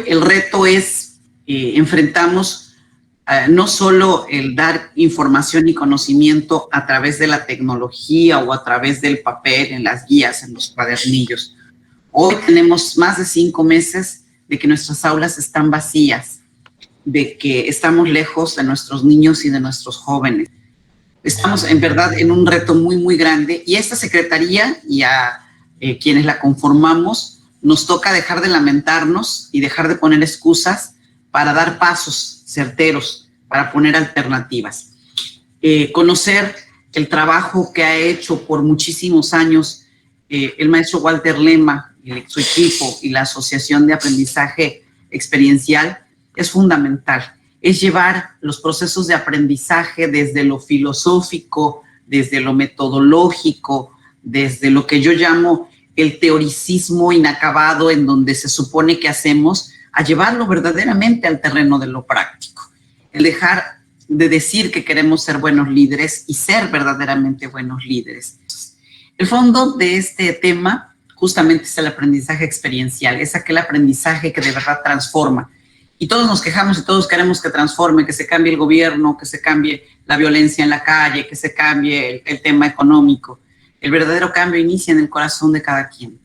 el reto es, enfrentamos no solo el dar información y conocimiento a través de la tecnología o a través del papel, en las guías, en los cuadernillos. Hoy tenemos más de 5 meses de que nuestras aulas están vacías, de que estamos lejos de nuestros niños y de nuestros jóvenes. Estamos en verdad en un reto muy, muy grande y esta secretaría y a quienes la conformamos nos toca dejar de lamentarnos y dejar de poner excusas para dar pasos certeros, para poner alternativas. Conocer el trabajo que ha hecho por muchísimos años el maestro Walter Lema, su equipo y la Asociación de Aprendizaje Experiencial es fundamental. Es llevar los procesos de aprendizaje desde lo filosófico, desde lo metodológico, desde lo que yo llamo el teoricismo inacabado en donde se supone que hacemos, a llevarlo verdaderamente al terreno de lo práctico. El dejar de decir que queremos ser buenos líderes y ser verdaderamente buenos líderes. El fondo de este tema justamente es el aprendizaje experiencial, es aquel aprendizaje que de verdad transforma. Y todos nos quejamos y todos queremos que transforme, que se cambie el gobierno, que se cambie la violencia en la calle, que se cambie el tema económico. El verdadero cambio inicia en el corazón de cada quien.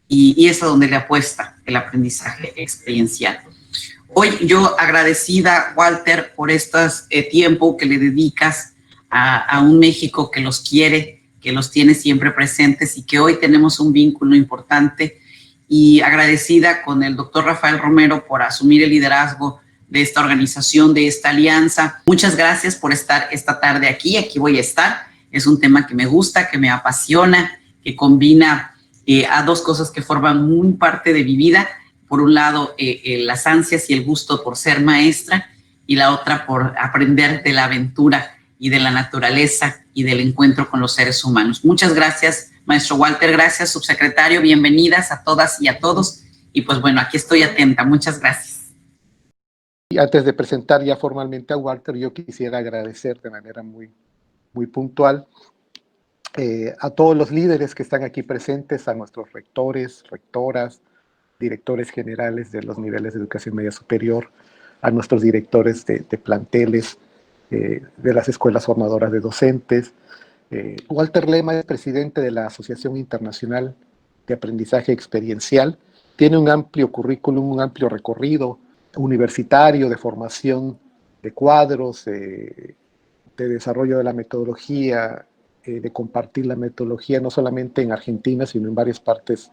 Y es a donde le apuesta el aprendizaje experiencial. Hoy yo agradecida, Walter, por este tiempo que le dedicas a un México que los quiere, que los tiene siempre presentes y que hoy tenemos un vínculo importante, y agradecida con el doctor Rafael Romero por asumir el liderazgo de esta organización, de esta alianza. Muchas gracias por estar esta tarde aquí voy a estar. Es un tema que me gusta, que me apasiona, que combina a dos cosas que forman muy parte de mi vida. Por un lado, las ansias y el gusto por ser maestra, y la otra por aprender de la aventura y de la naturaleza y del encuentro con los seres humanos. Muchas gracias, maestro Walter, gracias, subsecretario, bienvenidas a todas y a todos. Y pues bueno, aquí estoy atenta, muchas gracias. Y antes de presentar ya formalmente a Walter, yo quisiera agradecer de manera muy puntual a todos los líderes que están aquí presentes, a nuestros rectores, rectoras, directores generales de los niveles de educación media superior, a nuestros directores de planteles, de las escuelas formadoras de docentes. Walter Lema es presidente de la Asociación Internacional de Aprendizaje Experiencial. Tiene un amplio currículum, un amplio recorrido universitario de formación de cuadros, de desarrollo de la metodología, de compartir la metodología no solamente en Argentina, sino en varias partes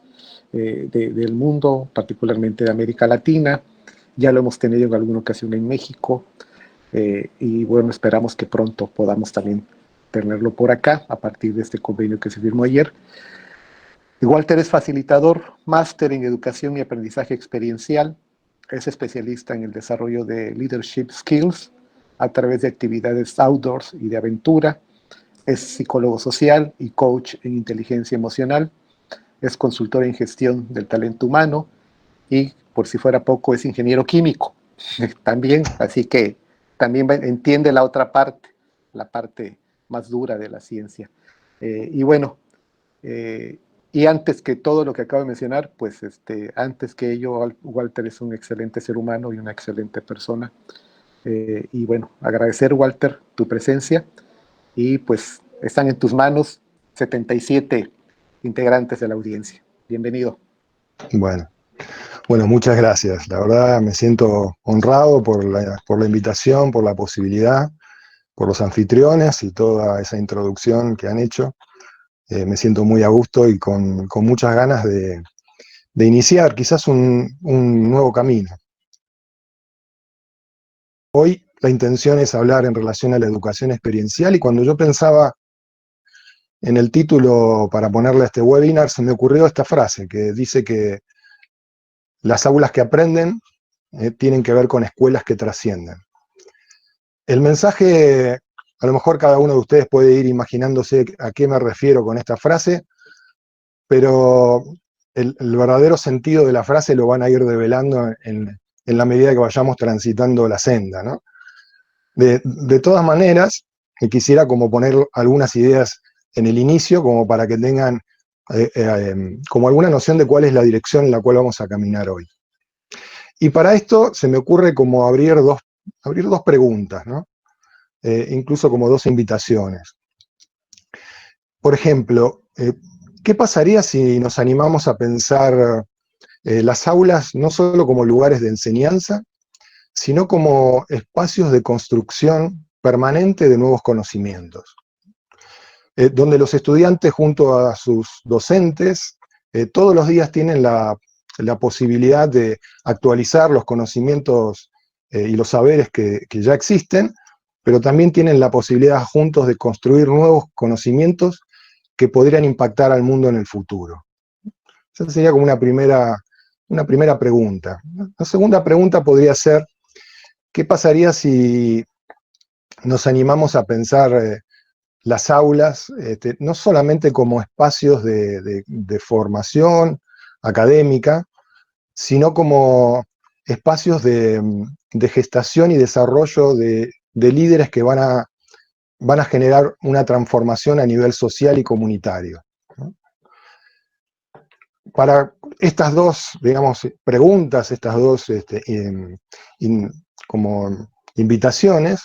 del mundo, particularmente de América Latina. Ya lo hemos tenido en alguna ocasión en México, y bueno, esperamos que pronto podamos también tenerlo por acá, a partir de este convenio que se firmó ayer. Walter es facilitador, máster en educación y aprendizaje experiencial, es especialista en el desarrollo de leadership skills a través de actividades outdoors y de aventura, es psicólogo social y coach en inteligencia emocional, es consultor en gestión del talento humano y, por si fuera poco, es ingeniero químico también, así que también entiende la otra parte, la parte más dura de la ciencia. Y bueno, y antes que todo lo que acabo de mencionar, pues antes que ello, Walter es un excelente ser humano y una excelente persona. Y bueno, agradecer, Walter, tu presencia, y pues están en tus manos 77 integrantes de la audiencia. Bienvenido. Bueno, muchas gracias. La verdad me siento honrado por la invitación, por la posibilidad, por los anfitriones y toda esa introducción que han hecho. Me siento muy a gusto y con muchas ganas de iniciar quizás un nuevo camino. Hoy la intención es hablar en relación a la educación experiencial, y cuando yo pensaba en el título para ponerle a este webinar, se me ocurrió esta frase que dice que las aulas que aprenden tienen que ver con escuelas que trascienden. El mensaje, a lo mejor cada uno de ustedes puede ir imaginándose a qué me refiero con esta frase, pero el verdadero sentido de la frase lo van a ir develando en la medida que vayamos transitando la senda, ¿no? De todas maneras, quisiera como poner algunas ideas en el inicio, como para que tengan como alguna noción de cuál es la dirección en la cual vamos a caminar hoy. Y para esto se me ocurre como abrir dos preguntas, ¿no? Incluso como dos invitaciones. Por ejemplo, ¿qué pasaría si nos animamos a pensar las aulas no solo como lugares de enseñanza, sino como espacios de construcción permanente de nuevos conocimientos? Donde los estudiantes junto a sus docentes todos los días tienen la posibilidad de actualizar los conocimientos y los saberes que ya existen, pero también tienen la posibilidad juntos de construir nuevos conocimientos que podrían impactar al mundo en el futuro. Esa sería como una primera pregunta. La segunda pregunta podría ser, ¿qué pasaría si nos animamos a pensar las aulas, no solamente como espacios de formación académica, sino como espacios de gestación y desarrollo de líderes que van a generar una transformación a nivel social y comunitario, ¿no? Para estas dos, digamos, preguntas, estas dos como invitaciones,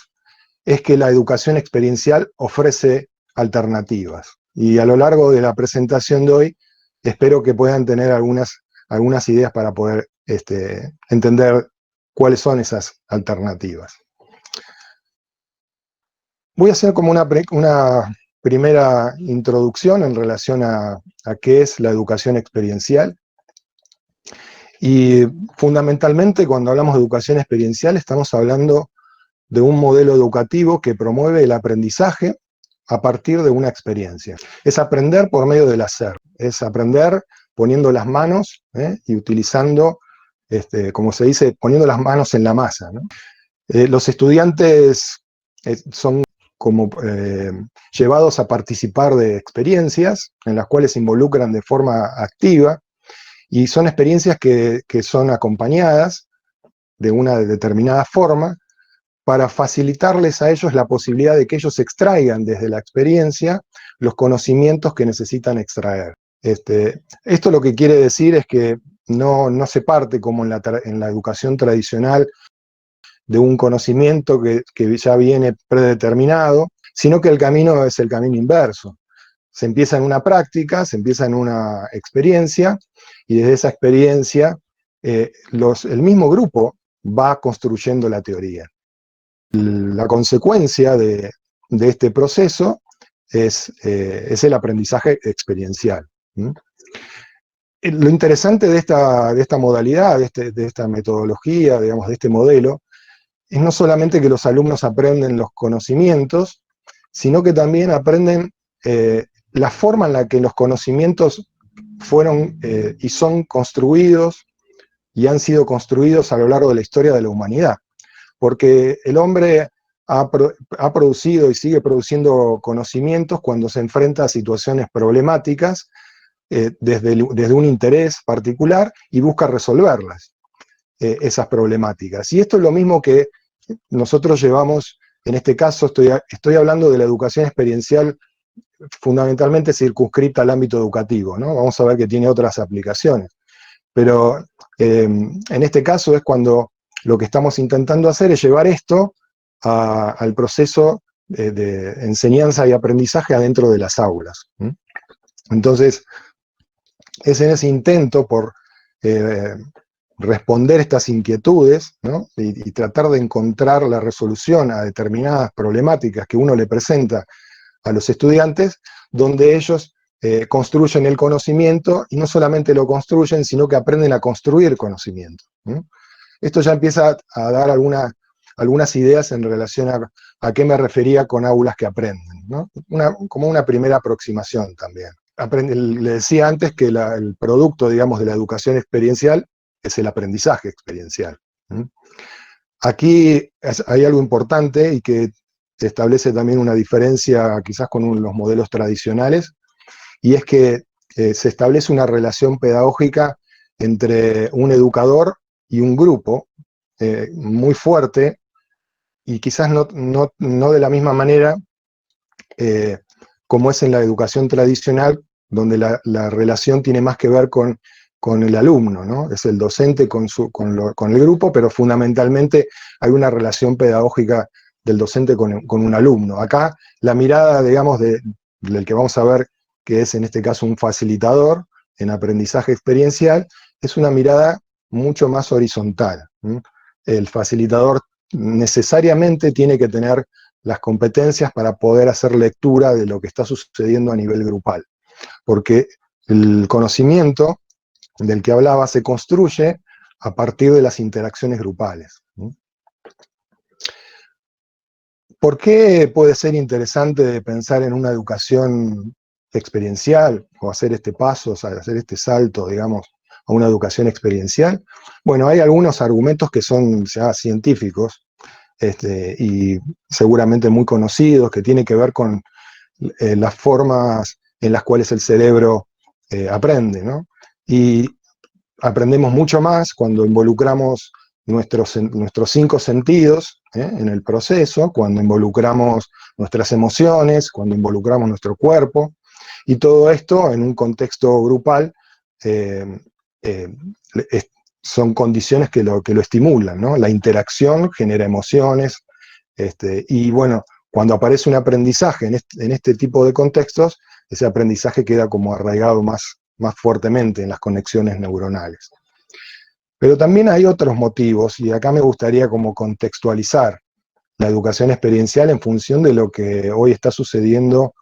es que la educación experiencial ofrece alternativas. Y a lo largo de la presentación de hoy, espero que puedan tener algunas ideas para poder entender cuáles son esas alternativas. Voy a hacer como una primera introducción en relación a qué es la educación experiencial. Y fundamentalmente, cuando hablamos de educación experiencial, estamos hablando de un modelo educativo que promueve el aprendizaje a partir de una experiencia. Es aprender por medio del hacer, es aprender poniendo las manos y utilizando, como se dice, poniendo las manos en la masa, ¿no? Los estudiantes son como llevados a participar de experiencias en las cuales se involucran de forma activa, y son experiencias que son acompañadas de una determinada forma para facilitarles a ellos la posibilidad de que ellos extraigan desde la experiencia los conocimientos que necesitan extraer. Esto lo que quiere decir es que no se parte como en la educación tradicional de un conocimiento que ya viene predeterminado, sino que el camino es el camino inverso. Se empieza en una práctica, se empieza en una experiencia, y desde esa experiencia el mismo grupo va construyendo la teoría. La consecuencia de este proceso es el aprendizaje experiencial. Lo interesante de esta modalidad, de esta metodología, digamos, de este modelo, es no solamente que los alumnos aprenden los conocimientos, sino que también aprenden la forma en la que los conocimientos fueron y son construidos y han sido construidos a lo largo de la historia de la humanidad. Porque el hombre ha producido y sigue produciendo conocimientos cuando se enfrenta a situaciones problemáticas desde un interés particular y busca resolverlas, esas problemáticas. Y esto es lo mismo que nosotros llevamos, en este caso estoy hablando de la educación experiencial fundamentalmente circunscrita al ámbito educativo, ¿no? Vamos a ver que tiene otras aplicaciones. Pero en este caso es cuando lo que estamos intentando hacer es llevar esto al proceso de enseñanza y aprendizaje adentro de las aulas. Entonces, es en ese intento por responder estas inquietudes, ¿no? y tratar de encontrar la resolución a determinadas problemáticas que uno le presenta a los estudiantes, donde ellos construyen el conocimiento, y no solamente lo construyen, sino que aprenden a construir conocimiento. Esto ya empieza a dar algunas ideas en relación a qué me refería con aulas que aprenden, ¿no? Como una primera aproximación también. Le decía antes que el producto, digamos, de la educación experiencial es el aprendizaje experiencial. Aquí hay algo importante y que se establece también una diferencia quizás con los modelos tradicionales, y es que se establece una relación pedagógica entre un educador y un grupo muy fuerte, y quizás no de la misma manera como es en la educación tradicional, donde la relación tiene más que ver con con el alumno, ¿no? Es el docente con el grupo, pero fundamentalmente hay una relación pedagógica del docente con un alumno. Acá la mirada, digamos, del que vamos a ver, que es en este caso un facilitador en aprendizaje experiencial, es una mirada mucho más horizontal. El facilitador necesariamente tiene que tener las competencias para poder hacer lectura de lo que está sucediendo a nivel grupal, porque el conocimiento del que hablaba se construye a partir de las interacciones grupales. ¿Por qué puede ser interesante pensar en una educación experiencial o hacer este paso, o sea, hacer este salto, digamos, a una educación experiencial? Bueno, hay algunos argumentos que son ya científicos y seguramente muy conocidos, que tienen que ver con las formas en las cuales el cerebro aprende, ¿no? Y aprendemos mucho más cuando involucramos nuestros 5 sentidos en el proceso, cuando involucramos nuestras emociones, cuando involucramos nuestro cuerpo, y todo esto en un contexto grupal son condiciones que lo estimulan, ¿no? La interacción genera emociones, y bueno, cuando aparece un aprendizaje en este tipo de contextos, ese aprendizaje queda como arraigado más fuertemente en las conexiones neuronales. Pero también hay otros motivos, y acá me gustaría como contextualizar la educación experiencial en función de lo que hoy está sucediendo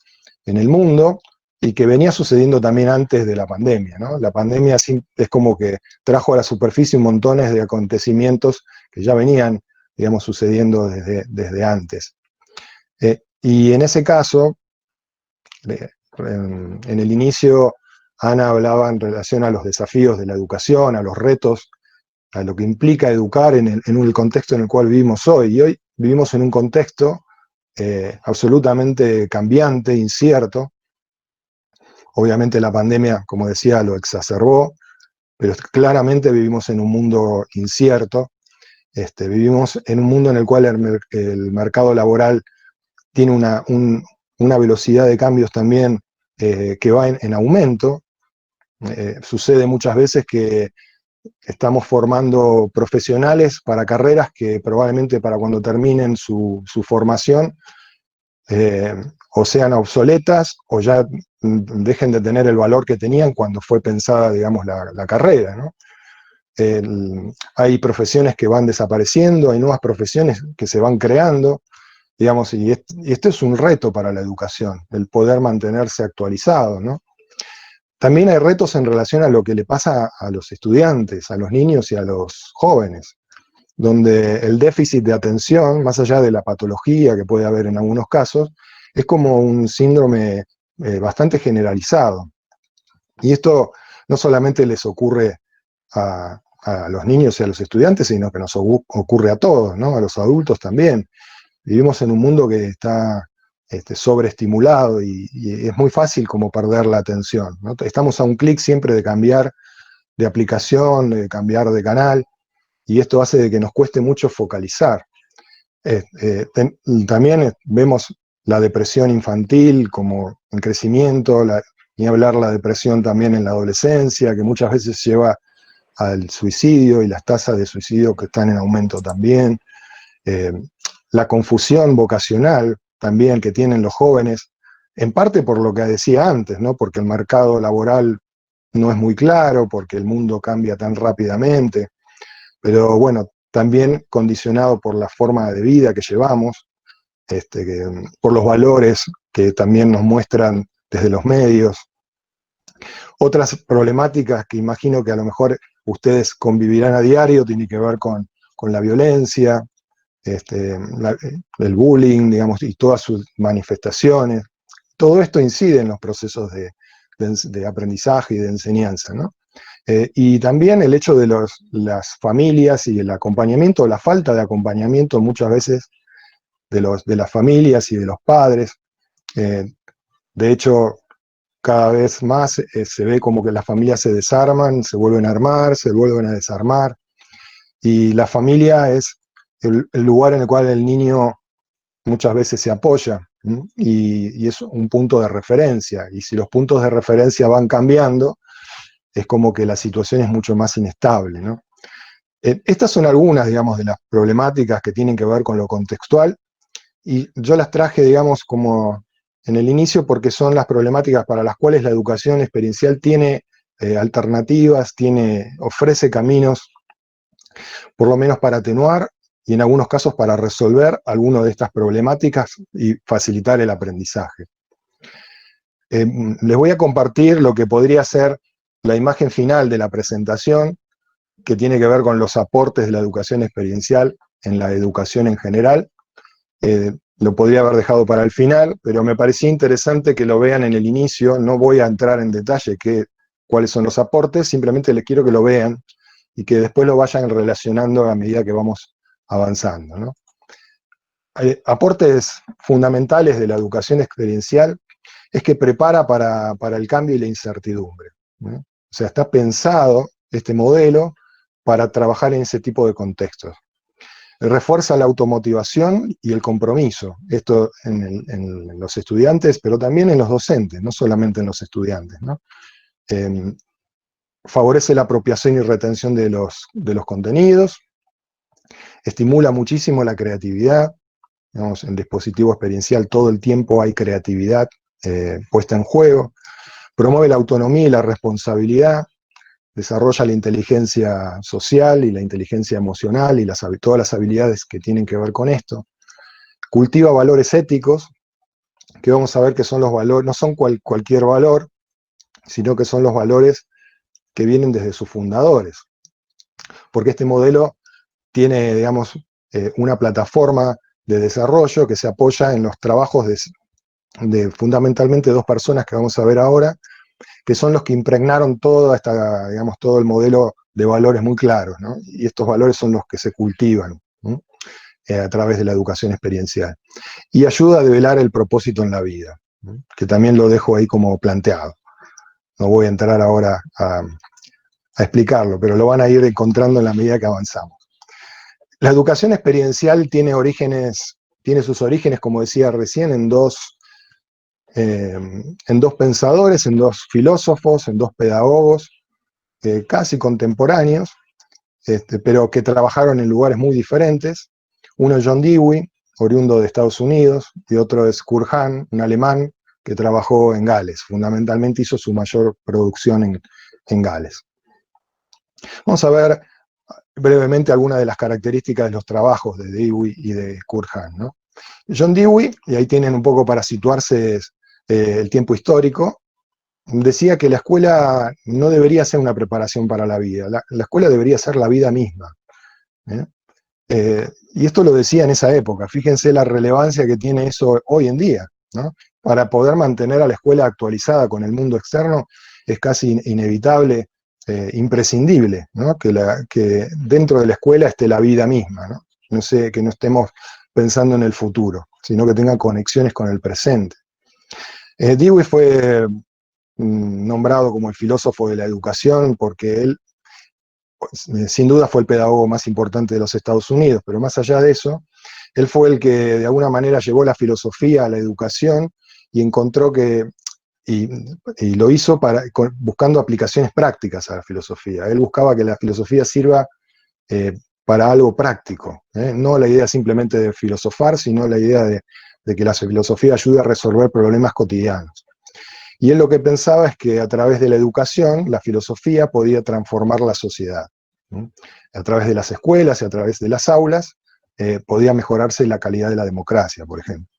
en el mundo y que venía sucediendo también antes de la pandemia, ¿no? La pandemia es como que trajo a la superficie montones de acontecimientos que ya venían, digamos, sucediendo desde antes. Y en ese caso, en el inicio, Ana hablaba en relación a los desafíos de la educación, a los retos, a lo que implica educar en el contexto en el cual vivimos hoy. Y hoy vivimos en un contexto absolutamente cambiante, incierto. Obviamente la pandemia, como decía, lo exacerbó, pero claramente vivimos en un mundo incierto. Vivimos en un mundo en el cual el mercado laboral tiene una velocidad de cambios también que va en aumento. Sucede muchas veces que estamos formando profesionales para carreras que probablemente para cuando terminen su formación o sean obsoletas o ya dejen de tener el valor que tenían cuando fue pensada, digamos, la carrera, ¿no? Hay profesiones que van desapareciendo, hay nuevas profesiones que se van creando, digamos, y esto es un reto para la educación, el poder mantenerse actualizado, ¿no? También hay retos en relación a lo que le pasa a los estudiantes, a los niños y a los jóvenes, donde el déficit de atención, más allá de la patología que puede haber en algunos casos, es como un síndrome bastante generalizado. Y esto no solamente les ocurre a los niños y a los estudiantes, sino que nos ocurre a todos, ¿no? A los adultos también. Vivimos en un mundo que está sobreestimulado y es muy fácil como perder la atención, ¿no? Estamos a un clic siempre de cambiar de aplicación, de cambiar de canal, y esto hace de que nos cueste mucho focalizar. También vemos la depresión infantil como en crecimiento, ni hablar la depresión también en la adolescencia, que muchas veces lleva al suicidio y las tasas de suicidio que están en aumento también. La confusión vocacional también que tienen los jóvenes, en parte por lo que decía antes, ¿no? Porque el mercado laboral no es muy claro, porque el mundo cambia tan rápidamente, pero bueno, también condicionado por la forma de vida que llevamos, por los valores que también nos muestran desde los medios. Otras problemáticas que imagino que a lo mejor ustedes convivirán a diario tienen que ver con la violencia, el bullying, digamos, y todas sus manifestaciones. Todo esto incide en los procesos de aprendizaje y de enseñanza, ¿no? Y también el hecho de las familias y el acompañamiento, la falta de acompañamiento muchas veces de las familias y de los padres. De hecho, cada vez más se ve como que las familias se desarman, se vuelven a armar, se vuelven a desarmar, y la familia es el lugar en el cual el niño muchas veces se apoya, y es un punto de referencia, y si los puntos de referencia van cambiando, es como que la situación es mucho más inestable, ¿no? Estas son algunas, digamos, de las problemáticas que tienen que ver con lo contextual, y yo las traje, digamos, como en el inicio porque son las problemáticas para las cuales la educación experiencial tiene alternativas, ofrece caminos, por lo menos para atenuar y en algunos casos para resolver algunas de estas problemáticas y facilitar el aprendizaje. Les voy a compartir lo que podría ser la imagen final de la presentación, que tiene que ver con los aportes de la educación experiencial en la educación en general. Lo podría haber dejado para el final, pero me parecía interesante que lo vean en el inicio. No voy a entrar en detalle cuáles son los aportes, simplemente les quiero que lo vean y que después lo vayan relacionando a medida que vamos avanzando, ¿no? Aportes fundamentales de la educación experiencial es que prepara para el cambio y la incertidumbre, ¿no? O sea, está pensado este modelo para trabajar en ese tipo de contextos. Refuerza la automotivación y el compromiso, esto en los estudiantes, pero también en los docentes, no solamente en los estudiantes, ¿no? Favorece la apropiación y retención de los contenidos, estimula muchísimo la creatividad. Digamos, en dispositivo experiencial todo el tiempo hay creatividad puesta en juego, promueve la autonomía y la responsabilidad, desarrolla la inteligencia social y la inteligencia emocional y todas las habilidades que tienen que ver con esto, cultiva valores éticos, que vamos a ver que son los valores, no son cualquier valor, sino que son los valores que vienen desde sus fundadores, porque este modelo tiene, digamos, una plataforma de desarrollo que se apoya en los trabajos de fundamentalmente dos personas que vamos a ver ahora, que son los que impregnaron todo el modelo de valores muy claros, ¿no? Y estos valores son los que se cultivan, ¿no? A través de la educación experiencial. Y ayuda a develar el propósito en la vida, ¿no? Que también lo dejo ahí como planteado. No voy a entrar ahora a explicarlo, pero lo van a ir encontrando en la medida que avanzamos. La educación experiencial tiene sus orígenes, como decía recién, en dos pensadores, en dos filósofos, en dos pedagogos, casi contemporáneos, pero que trabajaron en lugares muy diferentes. Uno es John Dewey, oriundo de Estados Unidos, y otro es Kurt Hahn, un alemán que trabajó en Gales. Fundamentalmente hizo su mayor producción en Gales. Vamos a ver brevemente algunas de las características de los trabajos de Dewey y de Kurt Hahn, ¿no? John Dewey, y ahí tienen un poco para situarse el tiempo histórico, decía que la escuela no debería ser una preparación para la vida, la escuela debería ser la vida misma, ¿eh? Y esto lo decía en esa época. Fíjense la relevancia que tiene eso hoy en día, ¿no? Para poder mantener a la escuela actualizada con el mundo externo es casi inevitable, imprescindible, ¿no? Que dentro de la escuela esté la vida misma, ¿no? No sé, que no estemos pensando en el futuro, sino que tenga conexiones con el presente. Dewey fue nombrado como el filósofo de la educación porque él, sin duda, fue el pedagogo más importante de los Estados Unidos, pero más allá de eso, él fue el que de alguna manera llevó la filosofía a la educación y encontró y lo hizo buscando aplicaciones prácticas a la filosofía. Él buscaba que la filosofía sirva para algo práctico, no la idea simplemente de filosofar, sino la idea de que la filosofía ayude a resolver problemas cotidianos. Y él lo que pensaba es que a través de la educación, la filosofía podía transformar la sociedad, ¿no? A través de las escuelas y a través de las aulas, podía mejorarse la calidad de la democracia, por ejemplo.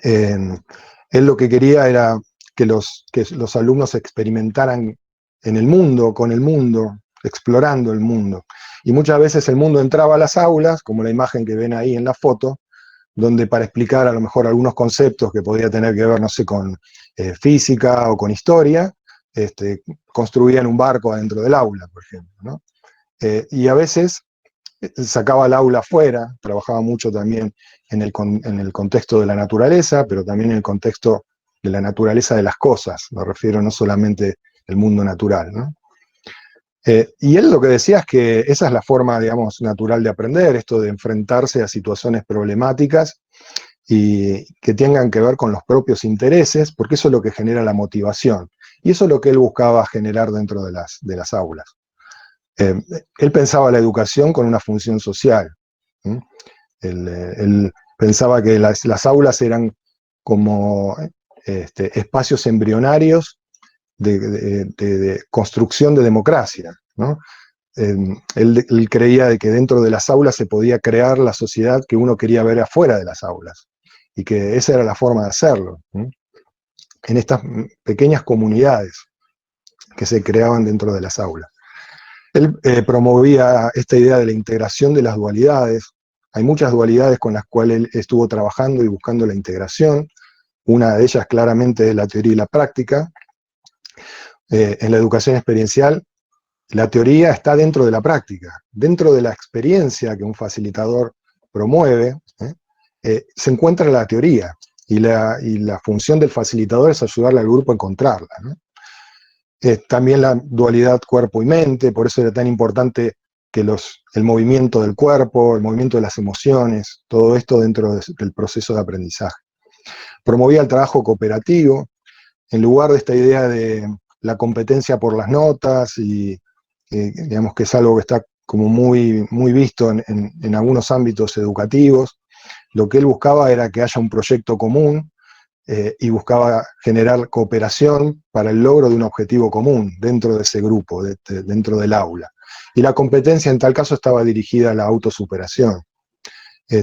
Él lo que quería era que los alumnos experimentaran en el mundo, con el mundo, explorando el mundo. Y muchas veces el mundo entraba a las aulas, como la imagen que ven ahí en la foto, donde para explicar a lo mejor algunos conceptos que podía tener que ver, no sé, con física o con historia, construían un barco adentro del aula, por ejemplo, ¿no? Y a veces sacaba el aula afuera, trabajaba mucho también en el contexto de la naturaleza, pero también en el contexto de la naturaleza de las cosas, me refiero no solamente al mundo natural, ¿no? Y él lo que decía es que esa es la forma, digamos, natural de aprender, esto de enfrentarse a situaciones problemáticas y que tengan que ver con los propios intereses, porque eso es lo que genera la motivación. Y eso es lo que él buscaba generar dentro de las aulas. Él pensaba la educación con una función social. Él pensaba que las aulas eran como espacios embrionarios de construcción de democracia, ¿no? Él creía de que dentro de las aulas se podía crear la sociedad que uno quería ver afuera de las aulas, y que esa era la forma de hacerlo, ¿no? En estas pequeñas comunidades que se creaban dentro de las aulas. Él promovía esta idea de la integración de las dualidades. Hay muchas dualidades con las cuales él estuvo trabajando y buscando la integración. Una de ellas claramente es la teoría y la práctica. En la educación experiencial, la teoría está dentro de la práctica, dentro de la experiencia que un facilitador promueve, se encuentra la teoría, y la función del facilitador es ayudarle al grupo a encontrarla, ¿no? También la dualidad cuerpo y mente, por eso era tan importante que el movimiento del cuerpo, el movimiento de las emociones, todo esto dentro del proceso de aprendizaje. Promovía el trabajo cooperativo, en lugar de esta idea de la competencia por las notas, y digamos que es algo que está como muy, muy visto en algunos ámbitos educativos. Lo que él buscaba era que haya un proyecto común, y buscaba generar cooperación para el logro de un objetivo común dentro de ese grupo, dentro del aula. Y la competencia en tal caso estaba dirigida a la autosuperación.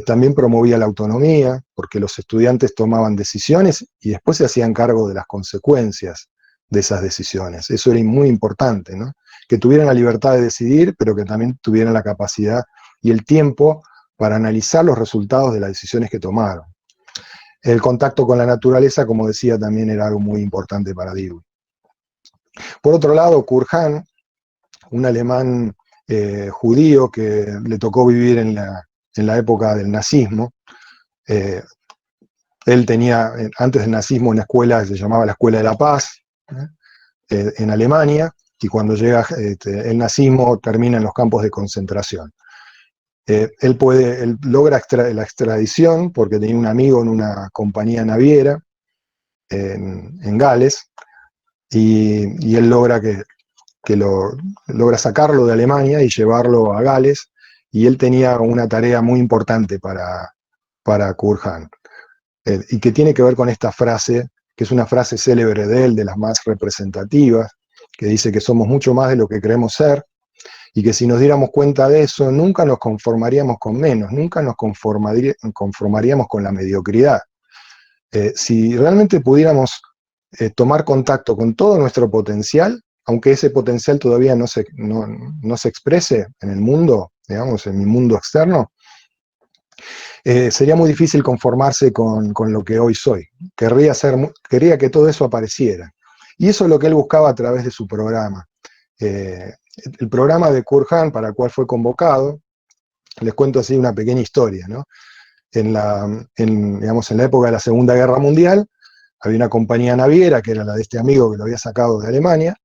También promovía la autonomía, porque los estudiantes tomaban decisiones y después se hacían cargo de las consecuencias de esas decisiones. Eso era muy importante, ¿no? Que tuvieran la libertad de decidir, pero que también tuvieran la capacidad y el tiempo para analizar los resultados de las decisiones que tomaron. El contacto con la naturaleza, como decía, también era algo muy importante para Dewey. Por otro lado, Kurt Hahn, un alemán judío que le tocó vivir en la época del nazismo, él tenía, antes del nazismo, una escuela que se llamaba la Escuela de la Paz, en Alemania, y cuando llega el nazismo termina en los campos de concentración. Él logra la extradición porque tenía un amigo en una compañía naviera en Gales, y él logra logra sacarlo de Alemania y llevarlo a Gales, y él tenía una tarea muy importante para Kurt Hahn, y que tiene que ver con esta frase, que es una frase célebre de él, de las más representativas, que dice que somos mucho más de lo que creemos ser, y que si nos diéramos cuenta de eso, nunca nos conformaríamos con menos, nunca nos conformaríamos con la mediocridad. Si realmente pudiéramos tomar contacto con todo nuestro potencial, aunque ese potencial todavía no se exprese en el mundo, digamos, en mi mundo externo, sería muy difícil conformarse con lo que hoy soy. Quería que todo eso apareciera. Y eso es lo que él buscaba a través de su programa. El programa de Kurt Hahn, para el cual fue convocado, les cuento así una pequeña historia, ¿no? Digamos, en la época de la Segunda Guerra Mundial, había una compañía naviera, que era la de este amigo que lo había sacado de Alemania,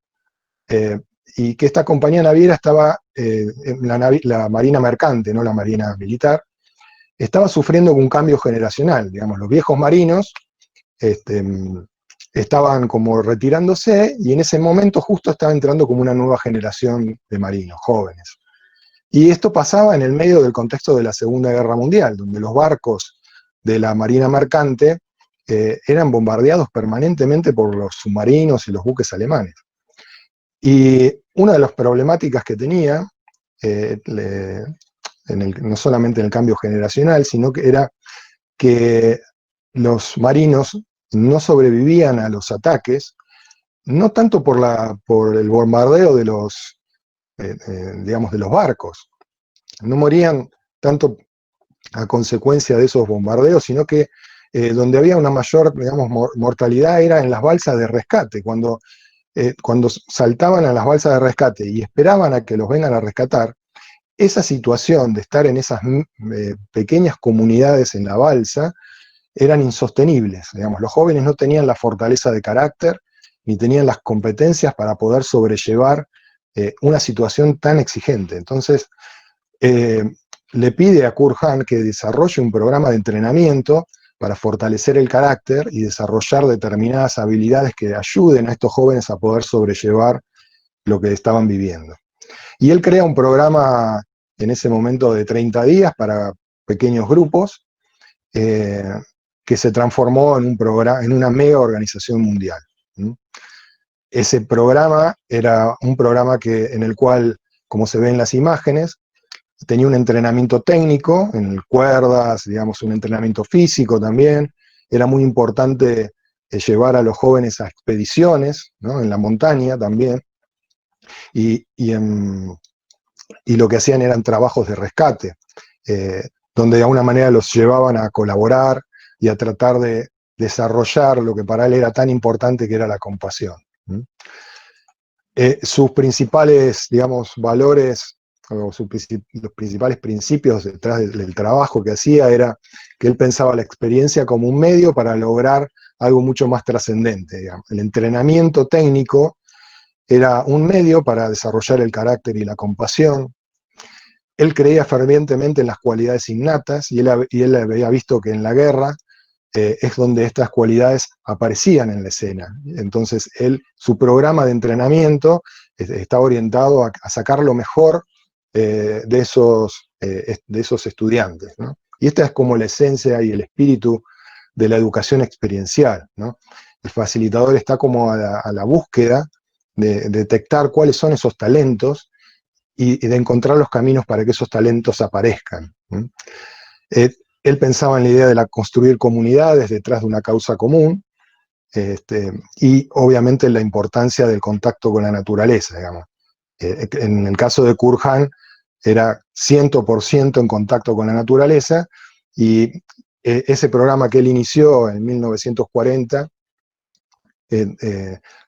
y que esta compañía naviera estaba, la marina mercante, no la marina militar, estaba sufriendo un cambio generacional. Digamos, los viejos marinos estaban como retirándose, y en ese momento justo estaba entrando como una nueva generación de marinos, jóvenes. Y esto pasaba en el medio del contexto de la Segunda Guerra Mundial, donde los barcos de la marina mercante eran bombardeados permanentemente por los submarinos y los buques alemanes. Y una de las problemáticas que tenía, no solamente en el cambio generacional, sino que era que los marinos no sobrevivían a los ataques, no tanto por el bombardeo de digamos, de los barcos. No morían tanto a consecuencia de esos bombardeos, sino que donde había una mayor, digamos, mortalidad era en las balsas de rescate. Cuando saltaban a las balsas de rescate y esperaban a que los vengan a rescatar, esa situación de estar en esas pequeñas comunidades en la balsa eran insostenibles. Digamos, los jóvenes no tenían la fortaleza de carácter ni tenían las competencias para poder sobrellevar una situación tan exigente. Entonces, le pide a Kurt Hahn que desarrolle un programa de entrenamiento para fortalecer el carácter y desarrollar determinadas habilidades que ayuden a estos jóvenes a poder sobrellevar lo que estaban viviendo. Y él crea un programa en ese momento de 30 días para pequeños grupos, que se transformó en una mega organización mundial. Ese programa era un programa en el cual, como se ve en las imágenes, tenía un entrenamiento técnico, en cuerdas, digamos, un entrenamiento físico también. Era muy importante llevar a los jóvenes a expediciones, ¿no? En la montaña también. Y lo que hacían eran trabajos de rescate, donde de alguna manera los llevaban a colaborar y a tratar de desarrollar lo que para él era tan importante, que era la compasión. Sus principales, digamos, valores, o los principales principios detrás del trabajo que hacía, era que él pensaba la experiencia como un medio para lograr algo mucho más trascendente, digamos. El entrenamiento técnico era un medio para desarrollar el carácter y la compasión. Él creía fervientemente en las cualidades innatas, y él había visto que en la guerra es donde estas cualidades aparecían en la escena. Entonces, su programa de entrenamiento está orientado a sacar lo mejor de esos estudiantes, ¿no? Y esta es como la esencia y el espíritu de la educación experiencial, ¿no? El facilitador está como a la búsqueda de detectar cuáles son esos talentos y de encontrar los caminos para que esos talentos aparezcan. Él pensaba en la idea de construir comunidades detrás de una causa común, y obviamente la importancia del contacto con la naturaleza, digamos. En el caso de Kurhan, era 100% en contacto con la naturaleza, y ese programa que él inició en 1940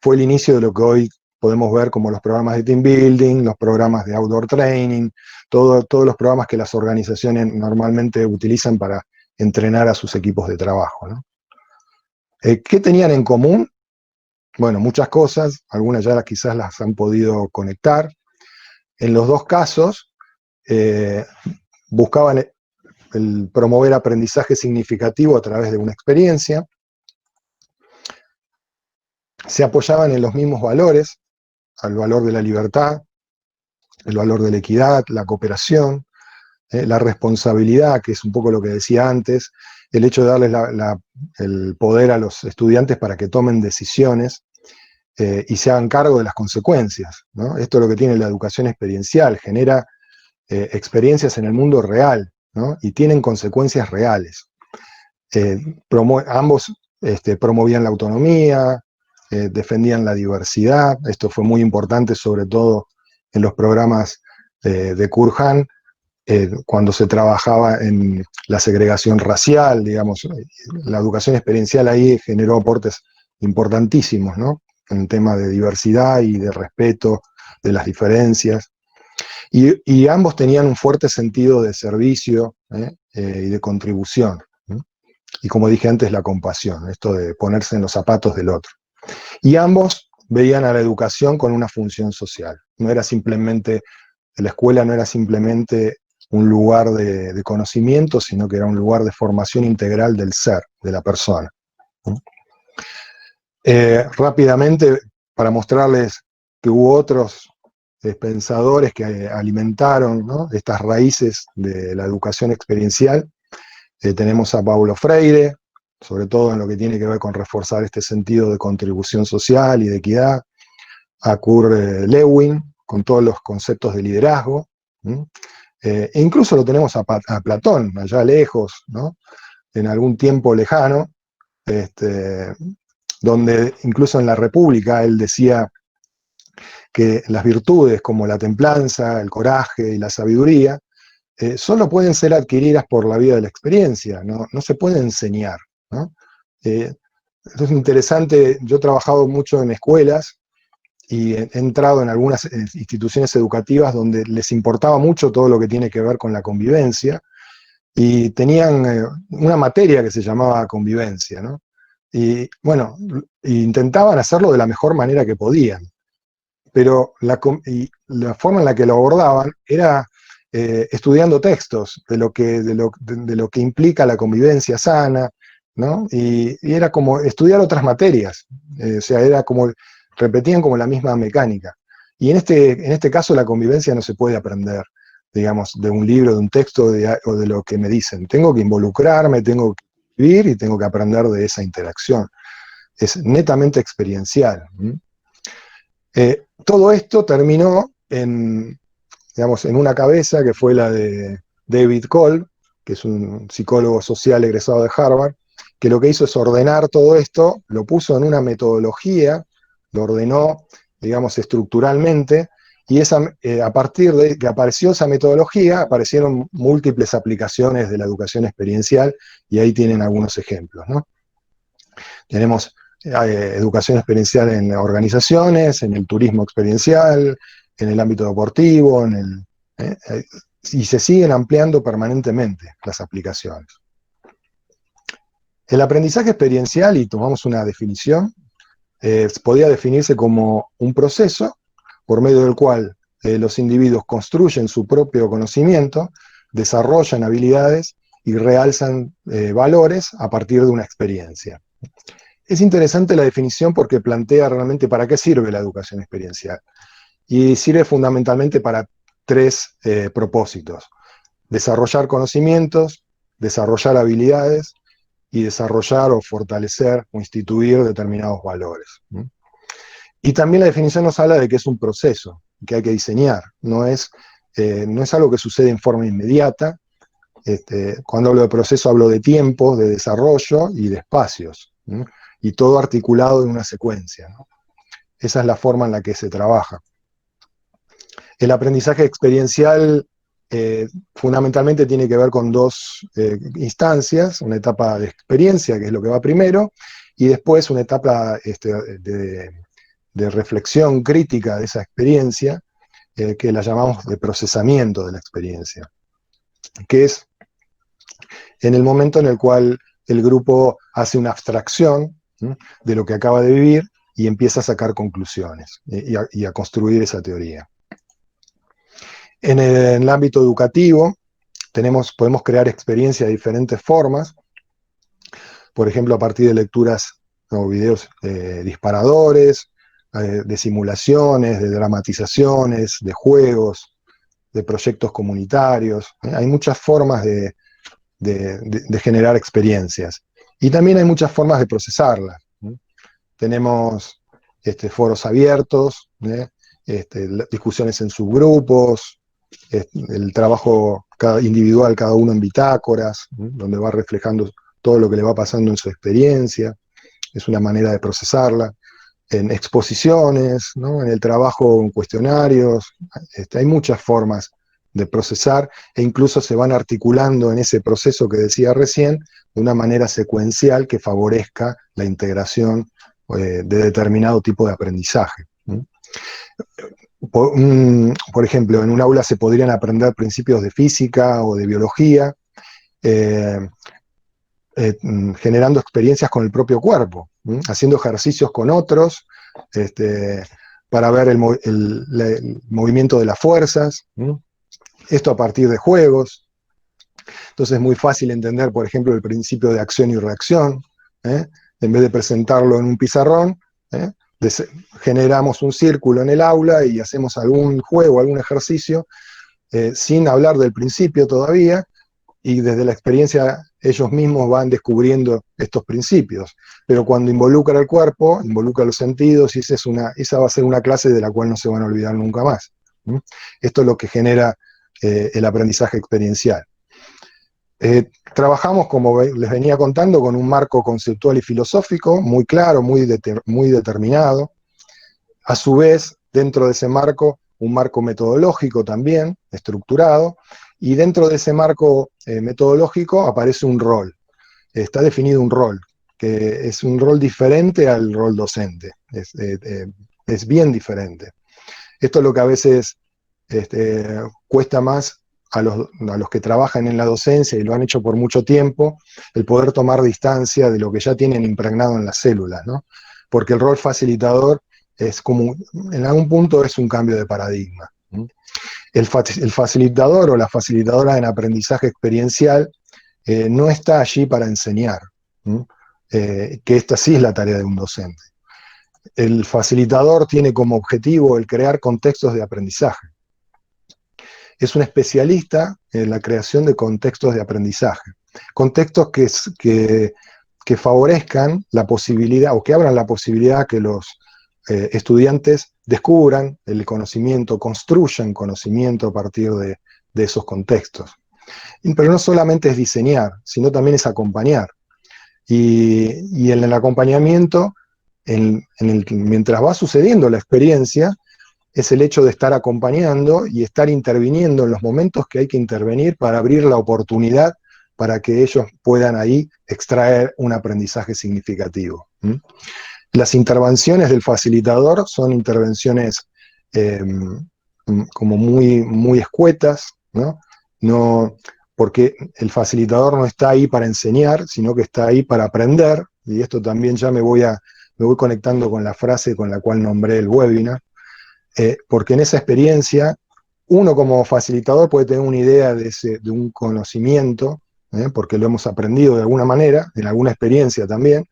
fue el inicio de lo que hoy podemos ver como los programas de team building, los programas de outdoor training, todos los programas que las organizaciones normalmente utilizan para entrenar a sus equipos de trabajo, ¿no? ¿Qué tenían en común? Bueno, muchas cosas, algunas ya quizás las han podido conectar. En los dos casos, buscaban el promover aprendizaje significativo a través de una experiencia, se apoyaban en los mismos valores, al valor de la libertad, el valor de la equidad, la cooperación, la responsabilidad, que es un poco lo que decía antes, el hecho de darles el poder a los estudiantes para que tomen decisiones y se hagan cargo de las consecuencias, ¿no? Esto es lo que tiene la educación experiencial, genera experiencias en el mundo real, ¿no? Y tienen consecuencias reales. Ambos promovían la autonomía, defendían la diversidad. Esto fue muy importante, sobre todo en los programas de Kurhan, cuando se trabajaba en la segregación racial, digamos. La educación experiencial ahí generó aportes importantísimos, ¿no? En el tema de diversidad y de respeto de las diferencias. Y ambos tenían un fuerte sentido de servicio y de contribución, ¿no? Y como dije antes, la compasión, esto de ponerse en los zapatos del otro. Y ambos veían a la educación con una función social. No era simplemente, la escuela no era simplemente un lugar de conocimiento, sino que era un lugar de formación integral del ser, de la persona. Rápidamente, para mostrarles que hubo otros pensadores que alimentaron, ¿no?, estas raíces de la educación experiencial. Tenemos a Paulo Freire, sobre todo en lo que tiene que ver con reforzar este sentido de contribución social y de equidad, a Kurt Lewin, con todos los conceptos de liderazgo, e incluso lo tenemos a Platón, allá lejos, ¿no?, en algún tiempo lejano, donde incluso en la República él decía que las virtudes como la templanza, el coraje y la sabiduría solo pueden ser adquiridas por la vida de la experiencia, no se pueden enseñar, ¿no? Esto es interesante. Yo he trabajado mucho en escuelas y he entrado en algunas instituciones educativas donde les importaba mucho todo lo que tiene que ver con la convivencia, y tenían una materia que se llamaba convivencia, ¿no? Y bueno, intentaban hacerlo de la mejor manera que podían, pero la forma en la que lo abordaban era estudiando textos de lo que implica la convivencia sana, ¿no? Y era como estudiar otras materias, o sea, era como, repetían como la misma mecánica. Y en este caso la convivencia no se puede aprender, digamos, de un libro, de un texto o de lo que me dicen. Tengo que involucrarme, tengo que vivir y tengo que aprender de esa interacción. Es netamente experiencial. Todo esto terminó en, digamos, en una cabeza que fue la de David Cole, que es un psicólogo social egresado de Harvard, que lo que hizo es ordenar todo esto, lo puso en una metodología, lo ordenó, digamos, estructuralmente, y a partir de que apareció esa metodología, aparecieron múltiples aplicaciones de la educación experiencial, y ahí tienen algunos ejemplos, ¿no? Tenemos educación experiencial en organizaciones, en el turismo experiencial, en el ámbito deportivo, y se siguen ampliando permanentemente las aplicaciones. El aprendizaje experiencial, y tomamos una definición, podría definirse como un proceso por medio del cual los individuos construyen su propio conocimiento, desarrollan habilidades y realzan valores a partir de una experiencia. Es interesante la definición porque plantea realmente para qué sirve la educación experiencial. Y sirve fundamentalmente para tres propósitos: desarrollar conocimientos, desarrollar habilidades y desarrollar o fortalecer o instituir determinados valores. Y también la definición nos habla de que es un proceso que hay que diseñar, no es algo que sucede en forma inmediata. Cuando hablo de proceso hablo de tiempos, de desarrollo y de espacios, y todo articulado en una secuencia, ¿no? Esa es la forma en la que se trabaja. El aprendizaje experiencial fundamentalmente tiene que ver con dos instancias: una etapa de experiencia, que es lo que va primero, y después una etapa de reflexión crítica de esa experiencia, que la llamamos de procesamiento de la experiencia, que es en el momento en el cual el grupo hace una abstracción de lo que acaba de vivir y empieza a sacar conclusiones y a construir esa teoría. En el ámbito educativo podemos crear experiencias de diferentes formas, por ejemplo a partir de lecturas o videos disparadores, de simulaciones, de dramatizaciones, de juegos, de proyectos comunitarios. Hay muchas formas de generar experiencias. Y también hay muchas formas de procesarlas. Tenemos foros abiertos, discusiones en subgrupos, el trabajo individual, cada uno en bitácoras, donde va reflejando todo lo que le va pasando en su experiencia. Es una manera de procesarla. En exposiciones, ¿no? En el trabajo en cuestionarios. Hay muchas formas de procesar, e incluso se van articulando en ese proceso que decía recién, de una manera secuencial que favorezca la integración de determinado tipo de aprendizaje. Por ejemplo, en un aula se podrían aprender principios de física o de biología, generando experiencias con el propio cuerpo, haciendo ejercicios con otros, para ver el movimiento de las fuerzas, esto a partir de juegos. Entonces es muy fácil entender, por ejemplo, el principio de acción y reacción. En vez de presentarlo en un pizarrón, generamos un círculo en el aula y hacemos algún juego, algún ejercicio, sin hablar del principio todavía, y desde la experiencia ellos mismos van descubriendo estos principios. Pero cuando involucra el cuerpo, involucra los sentidos, y esa va a ser una clase de la cual no se van a olvidar nunca más. Esto es lo que genera el aprendizaje experiencial. Trabajamos, como les venía contando, con un marco conceptual y filosófico muy claro, muy determinado. A su vez, dentro de ese marco, un marco metodológico también, estructurado, y dentro de ese marco metodológico aparece un rol. Está definido un rol, que es un rol diferente al rol docente. Es bien diferente. Esto es lo que a veces cuesta más a los que trabajan en la docencia y lo han hecho por mucho tiempo, el poder tomar distancia de lo que ya tienen impregnado en las células, ¿no? Porque el rol facilitador es como, en algún punto es un cambio de paradigma. El facilitador o la facilitadora en aprendizaje experiencial no está allí para enseñar, que esta sí es la tarea de un docente. El facilitador tiene como objetivo el crear contextos de aprendizaje. Es un especialista en la creación de contextos de aprendizaje. Contextos que favorezcan la posibilidad, o que abran la posibilidad que los estudiantes descubran el conocimiento, construyan conocimiento a partir de esos contextos. Pero no solamente es diseñar, sino también es acompañar. Y en el acompañamiento, mientras va sucediendo la experiencia, es el hecho de estar acompañando y estar interviniendo en los momentos que hay que intervenir para abrir la oportunidad para que ellos puedan ahí extraer un aprendizaje significativo. Las intervenciones del facilitador son intervenciones como muy escuetas, ¿no? Porque el facilitador no está ahí para enseñar, sino que está ahí para aprender, y esto también ya me voy conectando con la frase con la cual nombré el webinar, porque en esa experiencia uno como facilitador puede tener una idea de un conocimiento, porque lo hemos aprendido de alguna manera, en alguna experiencia también,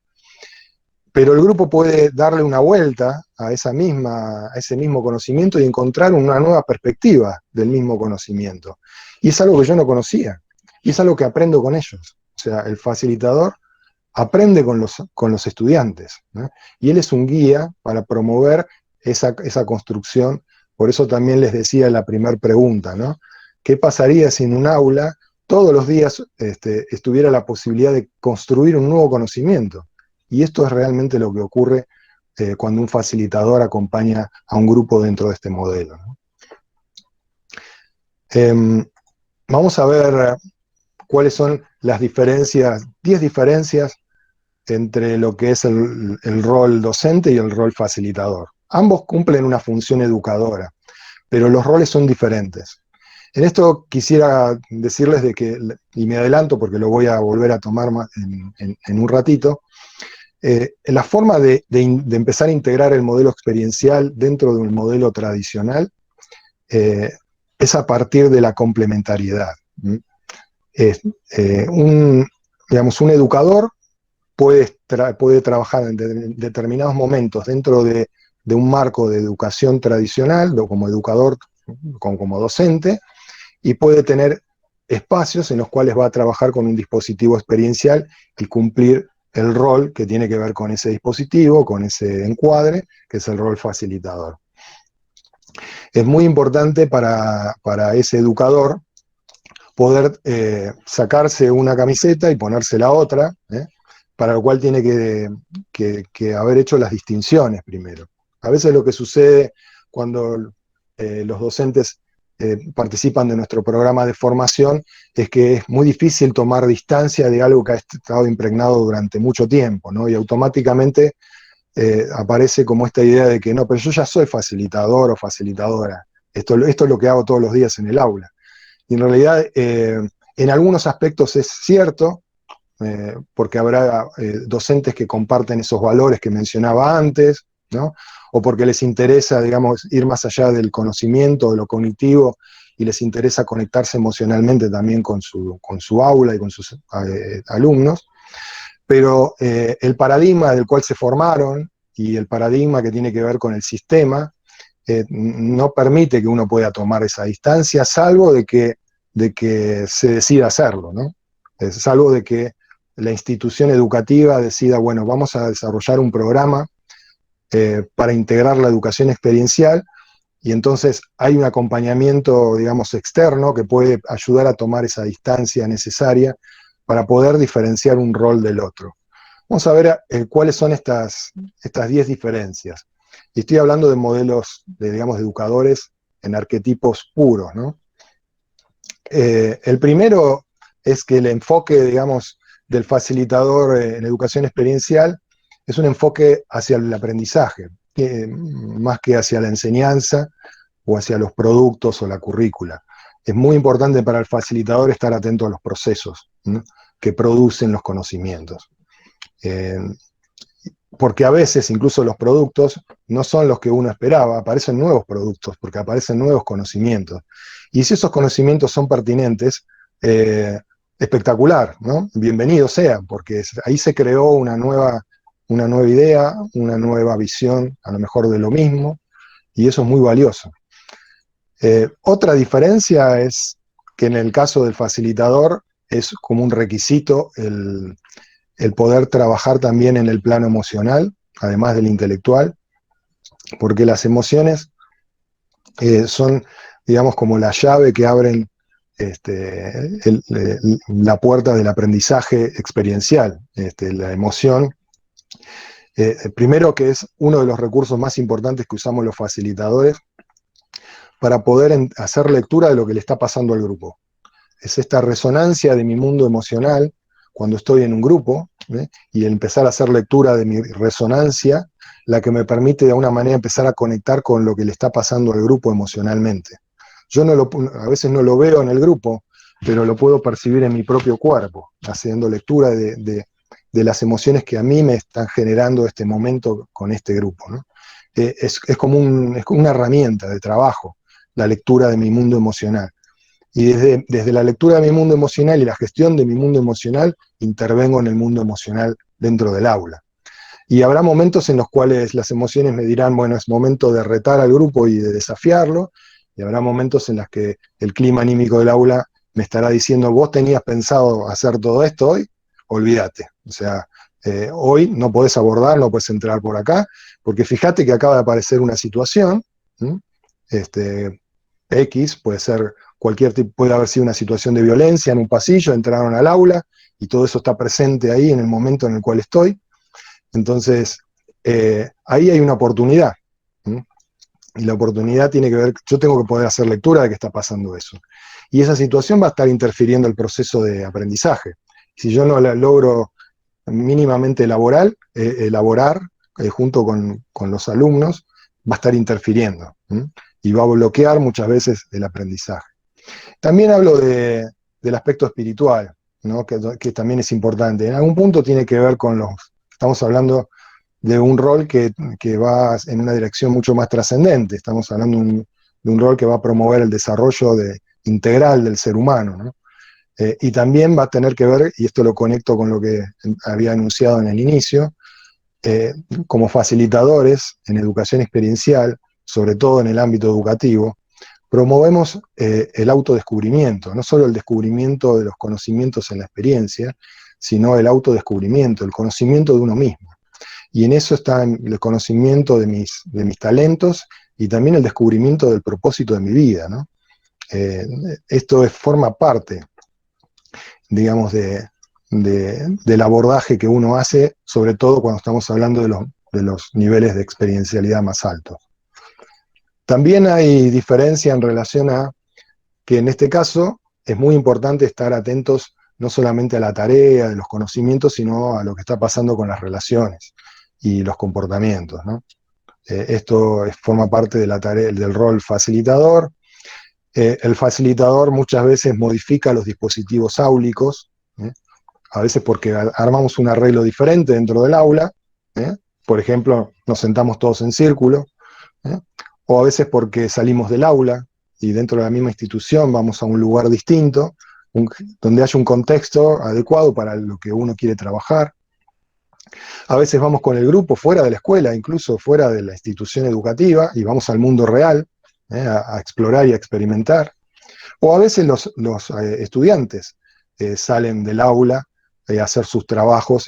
pero el grupo puede darle una vuelta a ese mismo conocimiento y encontrar una nueva perspectiva del mismo conocimiento. Y es algo que yo no conocía, y es algo que aprendo con ellos. O sea, el facilitador aprende con los estudiantes, ¿no? Y él es un guía para promover esa construcción. Por eso también les decía en la primera pregunta, ¿no? ¿Qué pasaría si en un aula todos los días estuviera la posibilidad de construir un nuevo conocimiento? Y esto es realmente lo que ocurre cuando un facilitador acompaña a un grupo dentro de este modelo, ¿no? Vamos a ver cuáles son las diferencias, 10 diferencias entre lo que es el rol docente y el rol facilitador. Ambos cumplen una función educadora, pero los roles son diferentes. En esto quisiera decirles y me adelanto porque lo voy a volver a tomar en un ratito, la forma de empezar a integrar el modelo experiencial dentro de un modelo tradicional es a partir de la complementariedad. Un educador puede trabajar en determinados momentos dentro de un marco de educación tradicional, o como educador, como docente, y puede tener espacios en los cuales va a trabajar con un dispositivo experiencial y cumplir el rol que tiene que ver con ese dispositivo, con ese encuadre, que es el rol facilitador. Es muy importante para ese educador poder sacarse una camiseta y ponerse la otra, para lo cual tiene que haber hecho las distinciones primero. A veces lo que sucede cuando los docentes participan de nuestro programa de formación es que es muy difícil tomar distancia de algo que ha estado impregnado durante mucho tiempo, ¿no? Y automáticamente aparece como esta idea de que no, pero yo ya soy facilitador o facilitadora, esto es lo que hago todos los días en el aula. Y en realidad en algunos aspectos es cierto, porque habrá docentes que comparten esos valores que mencionaba antes, ¿no? O porque les interesa, digamos, ir más allá del conocimiento, de lo cognitivo, y les interesa conectarse emocionalmente también con su aula y con sus alumnos. Pero el paradigma del cual se formaron y el paradigma que tiene que ver con el sistema no permite que uno pueda tomar esa distancia, salvo de que se decida hacerlo, ¿no? Salvo de que la institución educativa decida, bueno, vamos a desarrollar un programa para integrar la educación experiencial, y entonces hay un acompañamiento, digamos, externo que puede ayudar a tomar esa distancia necesaria para poder diferenciar un rol del otro. Vamos a ver cuáles son estas 10 diferencias. Y estoy hablando de modelos, digamos, de educadores en arquetipos puros, ¿no? El primero es que el enfoque, digamos, del facilitador en educación experiencial es un enfoque hacia el aprendizaje, más que hacia la enseñanza o hacia los productos o la currícula. Es muy importante para el facilitador estar atento a los procesos, ¿no?, que producen los conocimientos. Porque a veces incluso los productos no son los que uno esperaba, aparecen nuevos productos, porque aparecen nuevos conocimientos. Y si esos conocimientos son pertinentes, espectacular, ¿no? Bienvenido sea, porque ahí se creó una nueva idea, una nueva visión, a lo mejor de lo mismo, y eso es muy valioso. Otra diferencia es que en el caso del facilitador es como un requisito el poder trabajar también en el plano emocional, además del intelectual, porque las emociones son, digamos, como la llave que abren la puerta del aprendizaje experiencial. La emoción, primero que es uno de los recursos más importantes que usamos los facilitadores para poder hacer lectura de lo que le está pasando al grupo. Es esta resonancia de mi mundo emocional cuando estoy en un grupo, y empezar a hacer lectura de mi resonancia, la que me permite de alguna manera empezar a conectar con lo que le está pasando al grupo emocionalmente. Yo a veces no lo veo en el grupo, pero lo puedo percibir en mi propio cuerpo, haciendo lectura de las emociones que a mí me están generando este momento con este grupo, ¿no? Es como una herramienta de trabajo, la lectura de mi mundo emocional. Y desde la lectura de mi mundo emocional y la gestión de mi mundo emocional, intervengo en el mundo emocional dentro del aula. Y habrá momentos en los cuales las emociones me dirán, bueno, es momento de retar al grupo y de desafiarlo, y habrá momentos en los que el clima anímico del aula me estará diciendo, vos tenías pensado hacer todo esto hoy, olvídate. O sea, hoy no podés abordar, no podés entrar por acá, porque fíjate que acaba de aparecer una situación, X, puede ser cualquier tipo, puede haber sido una situación de violencia en un pasillo, entraron al aula, y todo eso está presente ahí en el momento en el cual estoy. Entonces, ahí hay una oportunidad. Y la oportunidad tiene que ver, yo tengo que poder hacer lectura de que está pasando eso. Y esa situación va a estar interfiriendo el proceso de aprendizaje. Si yo no la logro mínimamente elaborar junto con los alumnos, va a estar interfiriendo. Y va a bloquear muchas veces el aprendizaje. También hablo del aspecto espiritual, ¿no? que también es importante. En algún punto tiene que ver con estamos hablando de un rol que va en una dirección mucho más trascendente. Estamos hablando de un rol que va a promover el desarrollo integral del ser humano, ¿no? Y también va a tener que ver, y esto lo conecto con lo que había anunciado en el inicio, como facilitadores en educación experiencial, sobre todo en el ámbito educativo, promovemos el autodescubrimiento, no solo el descubrimiento de los conocimientos en la experiencia, sino el autodescubrimiento, el conocimiento de uno mismo. Y en eso está el conocimiento de mis talentos y también el descubrimiento del propósito de mi vida, ¿no? Esto forma parte, digamos, del abordaje que uno hace, sobre todo cuando estamos hablando de los niveles de experiencialidad más altos. También hay diferencia en relación a que en este caso es muy importante estar atentos no solamente a la tarea, de los conocimientos, sino a lo que está pasando con las relaciones y los comportamientos, ¿no? Esto forma parte de la tarea, del rol facilitador. El facilitador muchas veces modifica los dispositivos áulicos, a veces porque armamos un arreglo diferente dentro del aula, por ejemplo, nos sentamos todos en círculo, o a veces porque salimos del aula y dentro de la misma institución vamos a un lugar distinto, donde haya un contexto adecuado para lo que uno quiere trabajar. A veces vamos con el grupo fuera de la escuela, incluso fuera de la institución educativa, y vamos al mundo real, a explorar y a experimentar. O a veces los estudiantes salen del aula a hacer sus trabajos,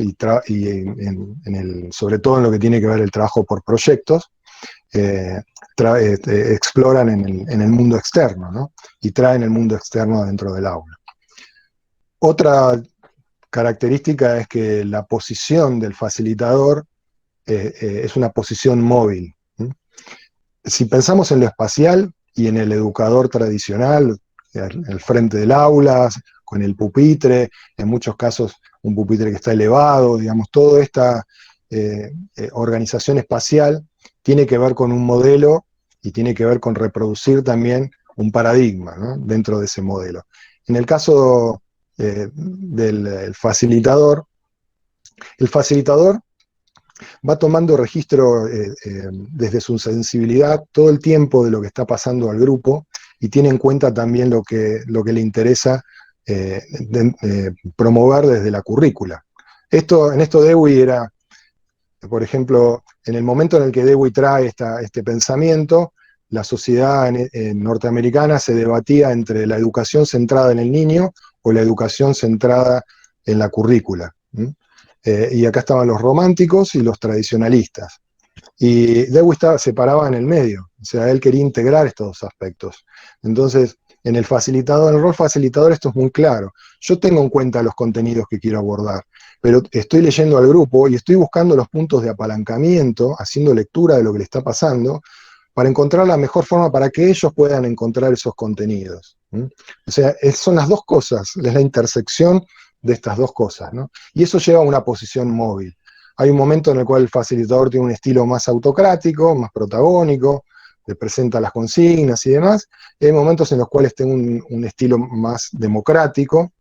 sobre todo en lo que tiene que ver el trabajo por proyectos, exploran en el mundo externo, ¿no? Y traen el mundo externo dentro del aula. Otra característica es que la posición del facilitador es una posición móvil. Si pensamos en lo espacial y en el educador tradicional, al frente del aula, con el pupitre, en muchos casos un pupitre que está elevado, digamos, toda esta organización espacial tiene que ver con un modelo y tiene que ver con reproducir también un paradigma, ¿no? Dentro de ese modelo. En el caso del facilitador, el facilitador va tomando registro desde su sensibilidad todo el tiempo de lo que está pasando al grupo y tiene en cuenta también lo que le interesa promover desde la currícula. En esto Dewey era, por ejemplo, en el momento en el que Dewey trae este pensamiento, la sociedad norteamericana se debatía entre la educación centrada en el niño o la educación centrada en la currícula. Y acá estaban los románticos y los tradicionalistas. Y Dewey se paraba en el medio, o sea, él quería integrar estos dos aspectos. Entonces, en el rol facilitador esto es muy claro. Yo tengo en cuenta los contenidos que quiero abordar, pero estoy leyendo al grupo y estoy buscando los puntos de apalancamiento, haciendo lectura de lo que le está pasando, para encontrar la mejor forma para que ellos puedan encontrar esos contenidos. O sea, son las dos cosas, es la intersección de estas dos cosas, ¿no? Y eso lleva a una posición móvil. Hay un momento en el cual el facilitador tiene un estilo más autocrático, más protagónico, le presenta las consignas y demás, y hay momentos en los cuales tengo un estilo más democrático,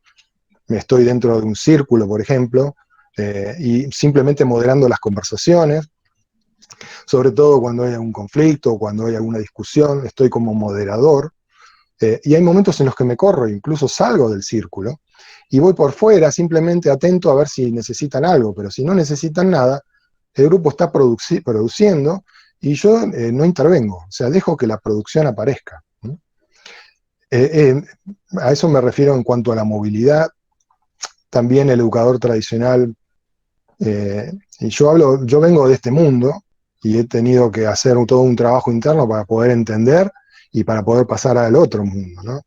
estoy dentro de un círculo, por ejemplo, y simplemente moderando las conversaciones, sobre todo cuando hay algún conflicto, cuando hay alguna discusión, estoy como moderador, y hay momentos en los que me corro, incluso salgo del círculo, y voy por fuera simplemente atento a ver si necesitan algo, pero si no necesitan nada, el grupo está produciendo y yo no intervengo, o sea, dejo que la producción aparezca. A eso me refiero en cuanto a la movilidad. También el educador tradicional, y yo vengo de este mundo y he tenido que hacer todo un trabajo interno para poder entender y para poder pasar al otro mundo, ¿no?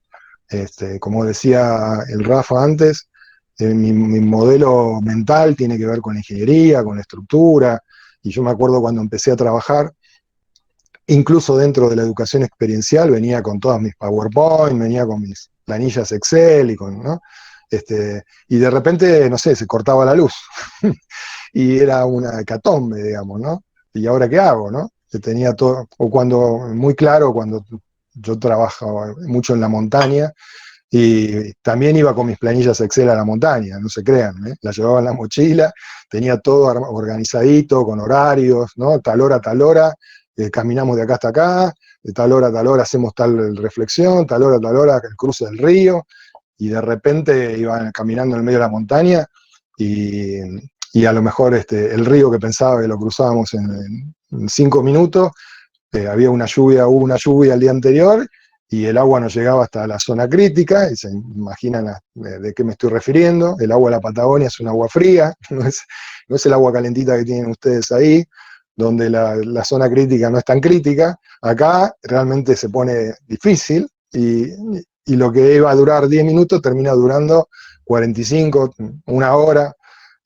Como decía el Rafa antes, mi modelo mental tiene que ver con la ingeniería, con la estructura, y yo me acuerdo cuando empecé a trabajar, incluso dentro de la educación experiencial, venía con todas mis PowerPoint, venía con mis planillas Excel, ¿no? Y de repente, no sé, se cortaba la luz, y era una hecatombe, digamos, ¿no? ¿Y ahora qué hago, no? Tenía todo, o cuando, muy claro, cuando yo trabajaba mucho en la montaña, y también iba con mis planillas Excel a la montaña, no se crean, ¿eh? La llevaba en la mochila, tenía todo organizadito, con horarios, ¿no? Tal hora, caminamos de acá hasta acá, de tal hora hacemos tal reflexión, tal hora el cruce del río, y de repente iban caminando en el medio de la montaña, y a lo mejor el río que pensaba que lo cruzábamos en 5 minutos, hubo una lluvia el día anterior, y el agua no llegaba hasta la zona crítica, y se imaginan de qué me estoy refiriendo. El agua de la Patagonia es un agua fría, no es el agua calentita que tienen ustedes ahí, donde la zona crítica no es tan crítica. Acá realmente se pone difícil, y lo que iba a durar 10 minutos termina durando 45, una hora,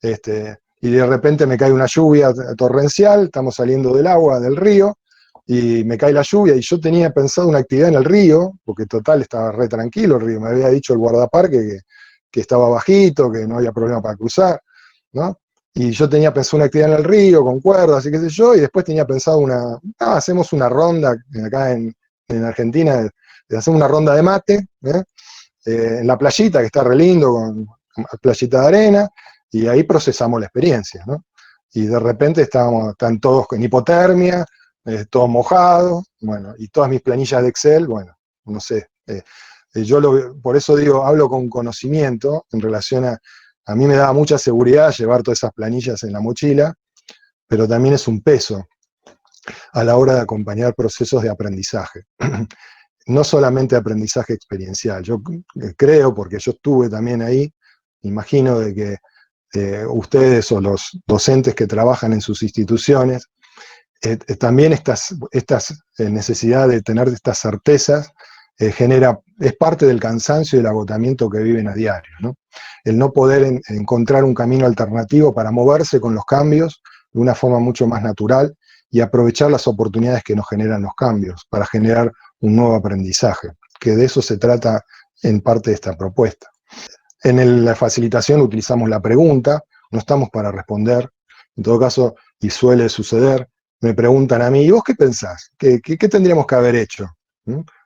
y de repente me cae una lluvia torrencial, estamos saliendo del agua, del río, y me cae la lluvia, y yo tenía pensado una actividad en el río, porque total estaba re tranquilo el río, me había dicho el guardaparque que estaba bajito, que no había problema para cruzar, ¿no? Y yo tenía pensado una actividad en el río, con cuerdas y qué sé yo, y después tenía pensado hacemos una ronda, acá en Argentina, hacemos una ronda de mate, en la playita, que está re lindo, con playita de arena, y ahí procesamos la experiencia, ¿no? Y de repente están todos con hipotermia, todos mojados, bueno, y todas mis planillas de Excel, bueno, no sé. Por eso digo, hablo con conocimiento en relación a mí me daba mucha seguridad llevar todas esas planillas en la mochila, pero también es un peso a la hora de acompañar procesos de aprendizaje. No solamente aprendizaje experiencial, yo creo, porque yo estuve también ahí, imagino de que ustedes o los docentes que trabajan en sus instituciones, también estas necesidad de tener estas certezas es parte del cansancio y del agotamiento que viven a diario, ¿no? El no poder encontrar un camino alternativo para moverse con los cambios de una forma mucho más natural y aprovechar las oportunidades que nos generan los cambios para generar un nuevo aprendizaje, que de eso se trata en parte de esta propuesta. En la facilitación utilizamos la pregunta, no estamos para responder, en todo caso, y suele suceder, me preguntan a mí, ¿y vos qué pensás? ¿Qué tendríamos que haber hecho?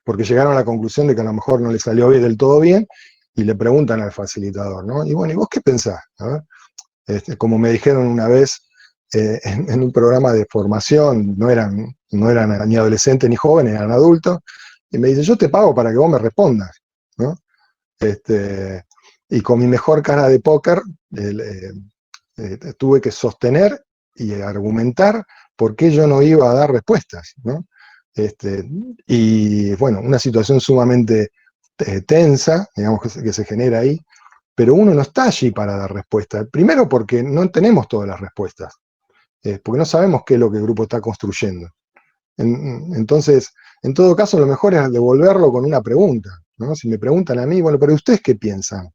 Porque llegaron a la conclusión de que a lo mejor no les salió bien, del todo bien, y le preguntan al facilitador, ¿no? Y bueno, ¿y vos qué pensás? A ver, como me dijeron una vez en un programa de formación, no eran ni adolescentes ni jóvenes, eran adultos, y me dice, yo te pago para que vos me respondas, ¿no? y con mi mejor cara de póker tuve que sostener y argumentar por qué yo no iba a dar respuestas, ¿no? Y bueno, una situación sumamente tensa, digamos, que se genera ahí, pero uno no está allí para dar respuestas. Primero porque no tenemos todas las respuestas, porque no sabemos qué es lo que el grupo está construyendo. Entonces, en todo caso, lo mejor es devolverlo con una pregunta, ¿no? Si me preguntan a mí, bueno, pero ¿ustedes qué piensan?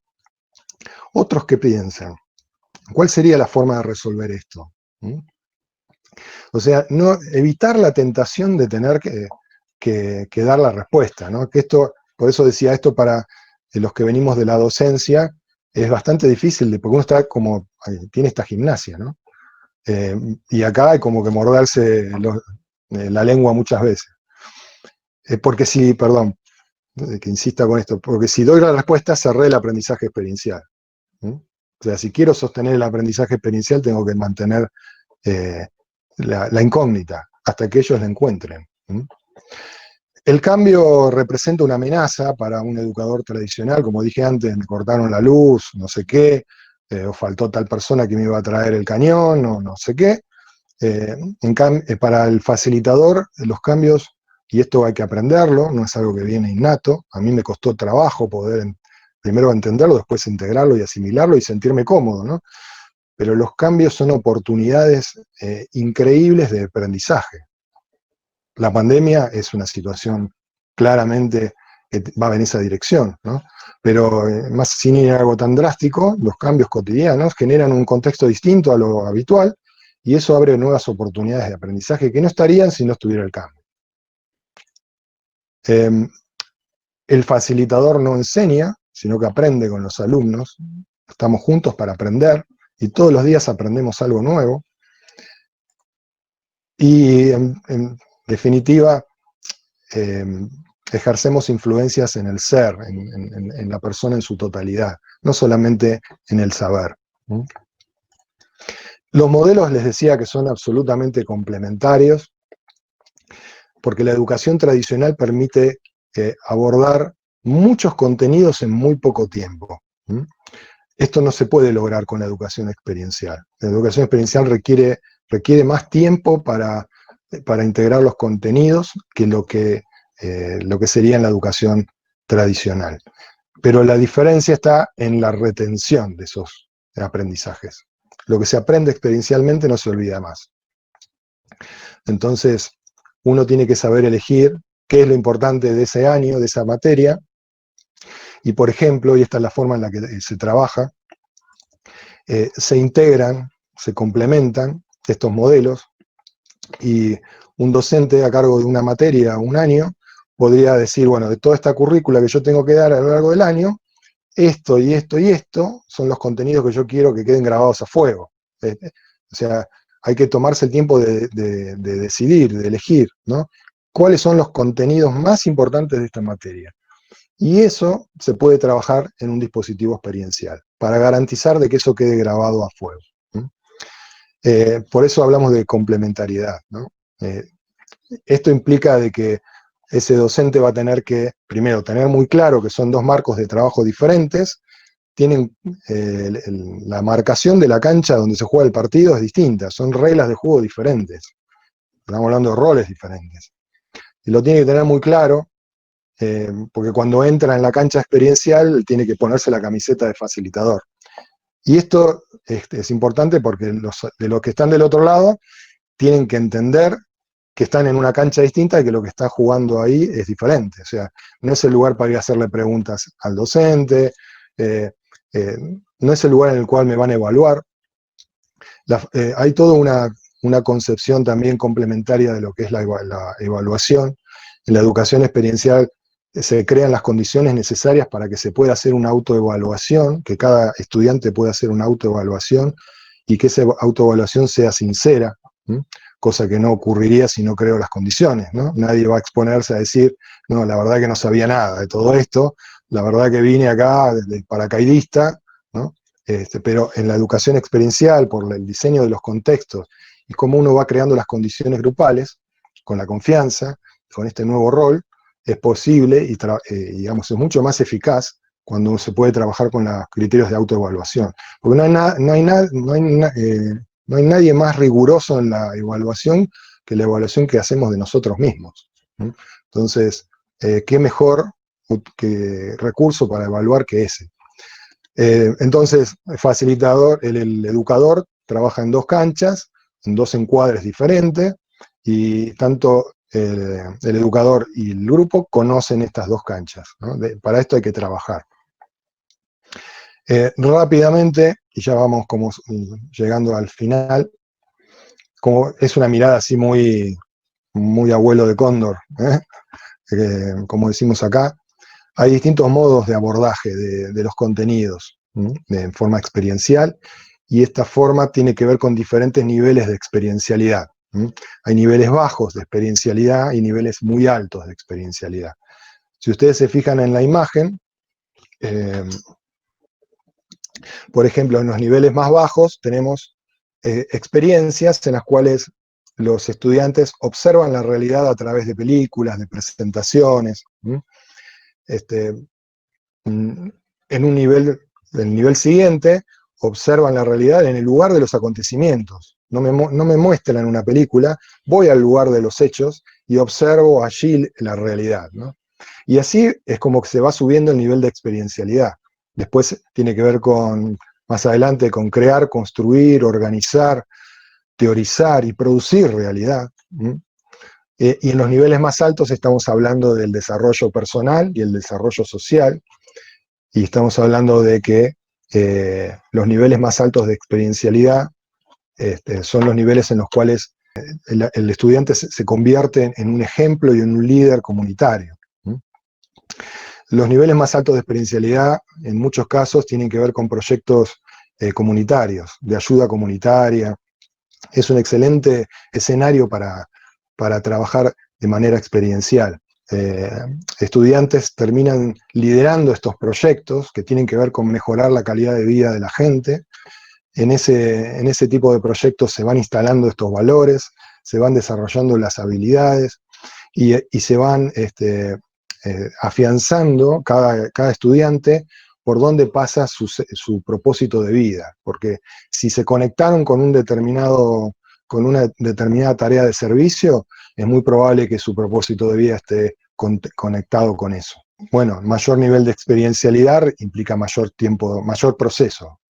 ¿Otros qué piensan? ¿Cuál sería la forma de resolver esto? ¿Mm? O sea, no, evitar la tentación de tener que dar la respuesta, ¿no? Que esto, por eso decía esto para los que venimos de la docencia, es bastante difícil, porque uno está como, tiene esta gimnasia, ¿no? Y acá hay como que morderse la lengua muchas veces. Porque si, perdón, que insista con esto, porque si doy la respuesta, cerré el aprendizaje experiencial. ¿Mm? O sea, si quiero sostener el aprendizaje experiencial, tengo que mantener la incógnita hasta que ellos la encuentren. ¿Mm? El cambio representa una amenaza para un educador tradicional, como dije antes, me cortaron la luz, no sé qué, o faltó tal persona que me iba a traer el cañón, o no sé qué. Para el facilitador, los cambios, y esto hay que aprenderlo, no es algo que viene innato, a mí me costó trabajo poder primero entenderlo, después integrarlo y asimilarlo y sentirme cómodo, ¿no? Pero los cambios son oportunidades increíbles de aprendizaje. La pandemia es una situación claramente que va en esa dirección, ¿no? Pero más sin ir a algo tan drástico, los cambios cotidianos generan un contexto distinto a lo habitual y eso abre nuevas oportunidades de aprendizaje que no estarían si no estuviera el cambio. El facilitador no enseña, sino que aprende con los alumnos. Estamos juntos para aprender y todos los días aprendemos algo nuevo. Y en definitiva, ejercemos influencias en el ser, en la persona en su totalidad, no solamente en el saber. ¿Mm? Los modelos les decía que son absolutamente complementarios, porque la educación tradicional permite abordar muchos contenidos en muy poco tiempo. ¿Mm? Esto no se puede lograr con la educación experiencial. La educación experiencial requiere más tiempo para integrar los contenidos que lo que sería en la educación tradicional. Pero la diferencia está en la retención de esos aprendizajes. Lo que se aprende experiencialmente no se olvida más. Entonces, uno tiene que saber elegir qué es lo importante de ese año, de esa materia, y por ejemplo, y esta es la forma en la que se trabaja, se integran, se complementan estos modelos, y un docente a cargo de una materia un año podría decir, bueno, de toda esta currícula que yo tengo que dar a lo largo del año, esto y esto y esto son los contenidos que yo quiero que queden grabados a fuego. O sea, hay que tomarse el tiempo de decidir, de elegir, ¿no? ¿Cuáles son los contenidos más importantes de esta materia? Y eso se puede trabajar en un dispositivo experiencial, para garantizar de que eso quede grabado a fuego. Por eso hablamos de complementariedad, ¿no? Esto implica de que ese docente va a tener que, primero, tener muy claro que son dos marcos de trabajo diferentes, tienen la marcación de la cancha donde se juega el partido es distinta, son reglas de juego diferentes, estamos hablando de roles diferentes. Y lo tiene que tener muy claro, porque cuando entra en la cancha experiencial tiene que ponerse la camiseta de facilitador. Y esto es importante porque de los que están del otro lado tienen que entender que están en una cancha distinta y que lo que está jugando ahí es diferente. O sea, no es el lugar para ir a hacerle preguntas al docente, no es el lugar en el cual me van a evaluar. Hay toda una concepción también complementaria de lo que es la evaluación. En la educación experiencial se crean las condiciones necesarias para que se pueda hacer una autoevaluación, que cada estudiante pueda hacer una autoevaluación y que esa autoevaluación sea sincera, cosa que no ocurriría si no creo las condiciones, ¿no? Nadie va a exponerse a decir, no, la verdad que no sabía nada de todo esto, la verdad que vine acá de paracaidista, ¿no? Pero en la educación experiencial, por el diseño de los contextos y cómo uno va creando las condiciones grupales, con la confianza, con este nuevo rol, es posible y digamos, es mucho más eficaz cuando se puede trabajar con los criterios de autoevaluación. Porque no hay nadie más riguroso en la evaluación que la evaluación que hacemos de nosotros mismos. Entonces, ¿qué mejor que recurso para evaluar que ese? Entonces, el educador trabaja en dos canchas, en dos encuadres diferentes, y tanto el educador y el grupo conocen estas dos canchas, ¿no? Para esto hay que trabajar. Rápidamente, y ya vamos como llegando al final, como es una mirada así muy, muy abuelo de cóndor, como decimos acá, hay distintos modos de abordaje de los contenidos, de forma experiencial, y esta forma tiene que ver con diferentes niveles de experiencialidad. Hay niveles bajos de experiencialidad y niveles muy altos de experiencialidad. Si ustedes se fijan en la imagen, por ejemplo, en los niveles más bajos tenemos experiencias en las cuales los estudiantes observan la realidad a través de películas, de presentaciones. En un nivel, el nivel siguiente, observan la realidad en el lugar de los acontecimientos. No me muestran una película, voy al lugar de los hechos y observo allí la realidad, ¿no? Y así es como que se va subiendo el nivel de experiencialidad. Después tiene que ver con, más adelante, con crear, construir, organizar, teorizar y producir realidad. Y en los niveles más altos estamos hablando del desarrollo personal y el desarrollo social, y estamos hablando de que los niveles más altos de experiencialidad son los niveles en los cuales el estudiante se convierte en un ejemplo y en un líder comunitario. Los niveles más altos de experiencialidad, en muchos casos, tienen que ver con proyectos comunitarios, de ayuda comunitaria. Es un excelente escenario para trabajar de manera experiencial. Estudiantes terminan liderando estos proyectos que tienen que ver con mejorar la calidad de vida de la gente. En ese tipo de proyectos se van instalando estos valores, se van desarrollando las habilidades y se van afianzando cada estudiante por dónde pasa su propósito de vida. Porque si se conectaron con una determinada tarea de servicio, es muy probable que su propósito de vida esté conectado con eso. Bueno, mayor nivel de experiencialidad implica mayor tiempo, mayor proceso.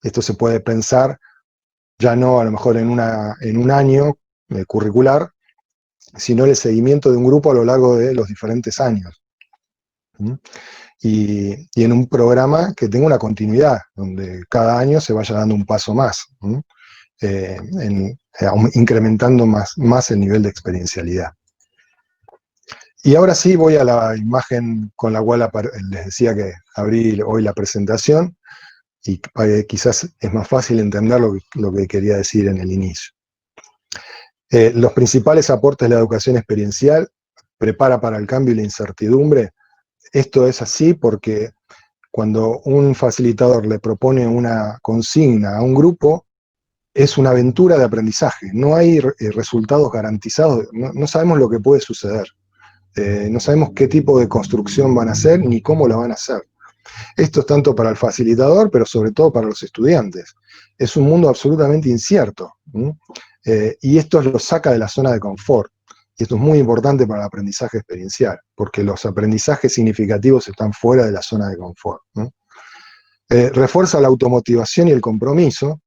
Esto se puede pensar ya no a lo mejor en un año curricular, sino el seguimiento de un grupo a lo largo de los diferentes años. Y en un programa que tenga una continuidad, donde cada año se vaya dando un paso más, incrementando más el nivel de experiencialidad. Y ahora sí voy a la imagen con la cual les decía que abrí hoy la presentación, y quizás es más fácil entender lo que quería decir en el inicio. Los principales aportes de la educación experiencial: prepara para el cambio y la incertidumbre. Esto es así porque cuando un facilitador le propone una consigna a un grupo, es una aventura de aprendizaje. No hay resultados garantizados, no sabemos lo que puede suceder. No sabemos qué tipo de construcción van a hacer ni cómo la van a hacer. Esto es tanto para el facilitador, pero sobre todo para los estudiantes. Es un mundo absolutamente incierto. Y esto lo saca de la zona de confort. Y esto es muy importante para el aprendizaje experiencial, porque los aprendizajes significativos están fuera de la zona de confort. Refuerza la automotivación y el compromiso,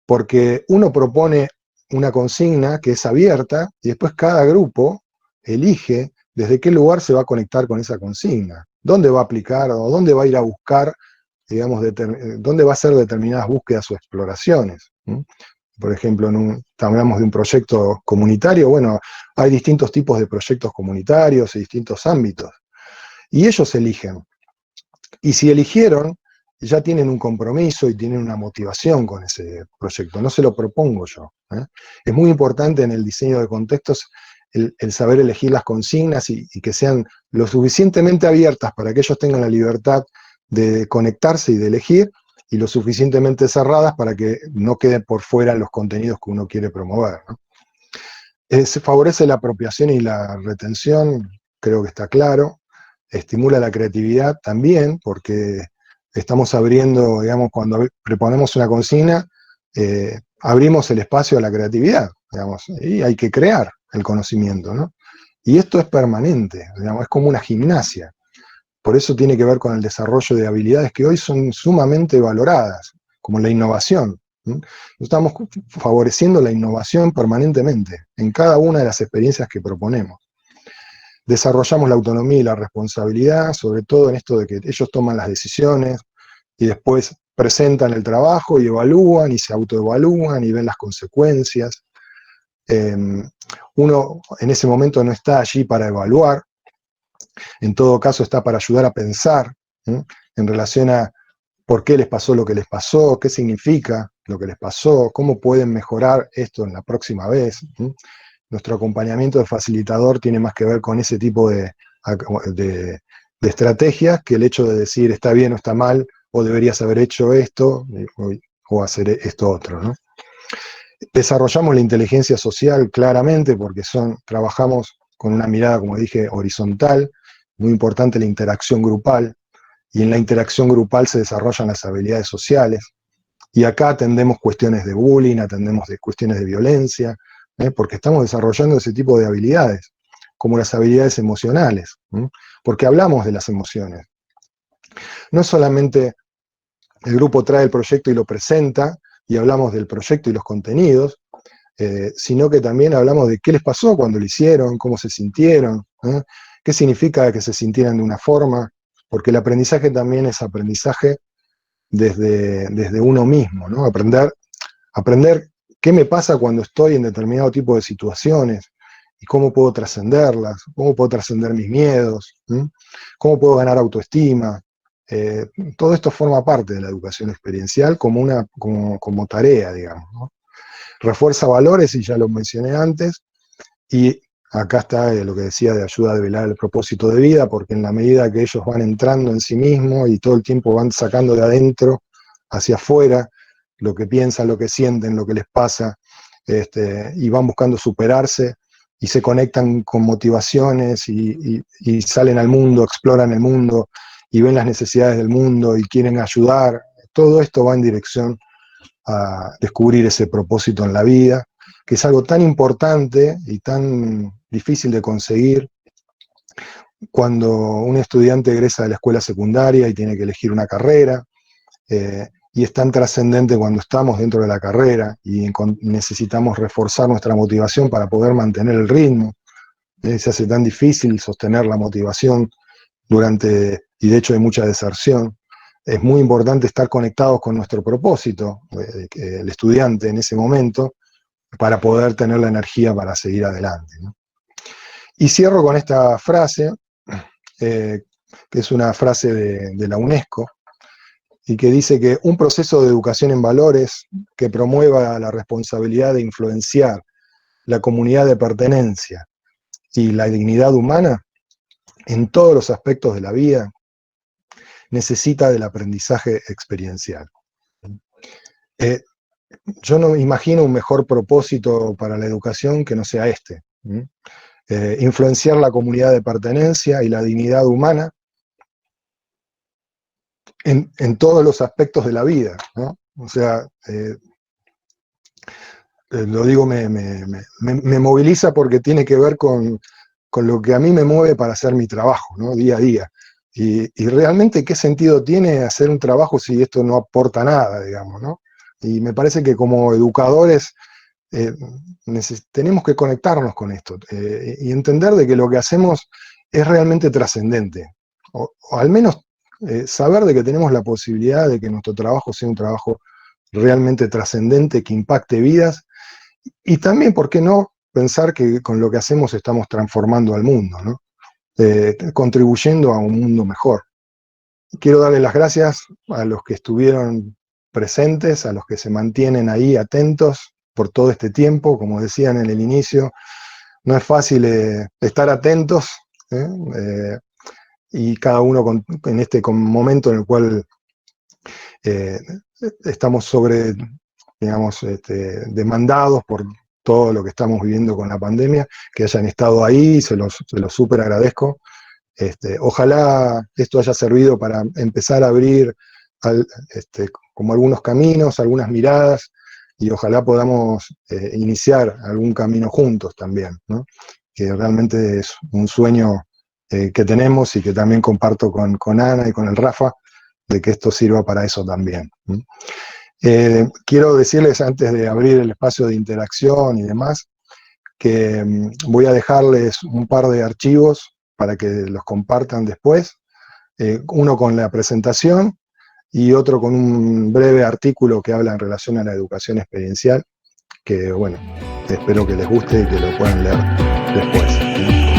porque uno propone una consigna que es abierta y después cada grupo elige desde qué lugar se va a conectar con esa consigna, dónde va a aplicar o dónde va a ir a buscar, digamos, dónde va a hacer determinadas búsquedas o exploraciones. Por ejemplo, hablamos de un proyecto comunitario, bueno, hay distintos tipos de proyectos comunitarios y distintos ámbitos, y ellos eligen. Y si eligieron, ya tienen un compromiso y tienen una motivación con ese proyecto, no se lo propongo yo. Es muy importante en el diseño de contextos el saber elegir las consignas y que sean lo suficientemente abiertas para que ellos tengan la libertad de conectarse y de elegir, y lo suficientemente cerradas para que no queden por fuera los contenidos que uno quiere promover, ¿no? Se favorece la apropiación y la retención, creo que está claro. estimula la creatividad también, porque estamos abriendo, digamos, cuando proponemos una consigna, abrimos el espacio a la creatividad, digamos, y hay que crear el conocimiento, ¿no? Y esto es permanente, digamos, es como una gimnasia. Por eso tiene que ver con el desarrollo de habilidades que hoy son sumamente valoradas, como la innovación. Estamos favoreciendo la innovación permanentemente en cada una de las experiencias que proponemos. Desarrollamos la autonomía y la responsabilidad, sobre todo en esto de que ellos toman las decisiones y después presentan el trabajo y evalúan y se autoevalúan y ven las consecuencias. Uno en ese momento no está allí para evaluar, en todo caso está para ayudar a pensar en relación a por qué les pasó lo que les pasó, qué significa lo que les pasó, cómo pueden mejorar esto en la próxima vez. Nuestro acompañamiento de facilitador tiene más que ver con ese tipo de estrategias que el hecho de decir está bien o está mal, o deberías haber hecho esto, o hacer esto otro, ¿no? Desarrollamos la inteligencia social claramente porque trabajamos con una mirada, como dije, horizontal, muy importante la interacción grupal, y en la interacción grupal se desarrollan las habilidades sociales, y acá atendemos cuestiones de bullying, atendemos cuestiones de violencia, porque estamos desarrollando ese tipo de habilidades, como las habilidades emocionales, porque hablamos de las emociones. No solamente el grupo trae el proyecto y lo presenta, y hablamos del proyecto y los contenidos, sino que también hablamos de qué les pasó cuando lo hicieron, cómo se sintieron, qué significa que se sintieran de una forma, porque el aprendizaje también es aprendizaje desde uno mismo, ¿no? Aprender qué me pasa cuando estoy en determinado tipo de situaciones y cómo puedo trascenderlas, cómo puedo trascender mis miedos, cómo puedo ganar autoestima. Todo esto forma parte de la educación experiencial como tarea, digamos, ¿no? Refuerza valores, y ya lo mencioné antes, y acá está lo que decía de ayuda a develar el propósito de vida, porque en la medida que ellos van entrando en sí mismos y todo el tiempo van sacando de adentro hacia afuera lo que piensan, lo que sienten, lo que les pasa, y van buscando superarse y se conectan con motivaciones y salen al mundo, exploran el mundo y ven las necesidades del mundo y quieren ayudar. Todo esto va en dirección a descubrir ese propósito en la vida, que es algo tan importante y tan difícil de conseguir cuando un estudiante egresa de la escuela secundaria y tiene que elegir una carrera, y es tan trascendente cuando estamos dentro de la carrera y necesitamos reforzar nuestra motivación para poder mantener el ritmo. Se hace tan difícil sostener la motivación y de hecho hay mucha deserción. Es muy importante estar conectados con nuestro propósito, el estudiante en ese momento, para poder tener la energía para seguir adelante, ¿no? Y cierro con esta frase, que es una frase de la UNESCO, y que dice que un proceso de educación en valores que promueva la responsabilidad de influenciar la comunidad de pertenencia y la dignidad humana en todos los aspectos de la vida necesita del aprendizaje experiencial. Yo no imagino un mejor propósito para la educación que no sea este. Influenciar la comunidad de pertenencia y la dignidad humana en todos los aspectos de la vida, ¿no? O sea, lo digo, me moviliza porque tiene que ver con lo que a mí me mueve para hacer mi trabajo, ¿no? Día a día. Y realmente, ¿qué sentido tiene hacer un trabajo si esto no aporta nada, digamos, ¿no? Y me parece que como educadores tenemos que conectarnos con esto y entender de que lo que hacemos es realmente trascendente, o al menos saber de que tenemos la posibilidad de que nuestro trabajo sea un trabajo realmente trascendente, que impacte vidas, y también, ¿por qué no?, pensar que con lo que hacemos estamos transformando al mundo, ¿no? Contribuyendo a un mundo mejor. Quiero darle las gracias a los que estuvieron presentes, a los que se mantienen ahí atentos por todo este tiempo. Como decían en el inicio, no es fácil estar atentos, y cada uno en este momento en el cual estamos demandados por todo lo que estamos viviendo con la pandemia, que hayan estado ahí, se los súper agradezco, Ojalá esto haya servido para empezar a abrir como algunos caminos, algunas miradas, y ojalá podamos iniciar algún camino juntos también, ¿no? Que realmente es un sueño que tenemos y que también comparto con Ana y con el Rafa, de que esto sirva para eso también. Quiero decirles, antes de abrir el espacio de interacción y demás, que voy a dejarles un par de archivos para que los compartan después, uno con la presentación y otro con un breve artículo que habla en relación a la educación experiencial, que bueno, espero que les guste y que lo puedan leer después.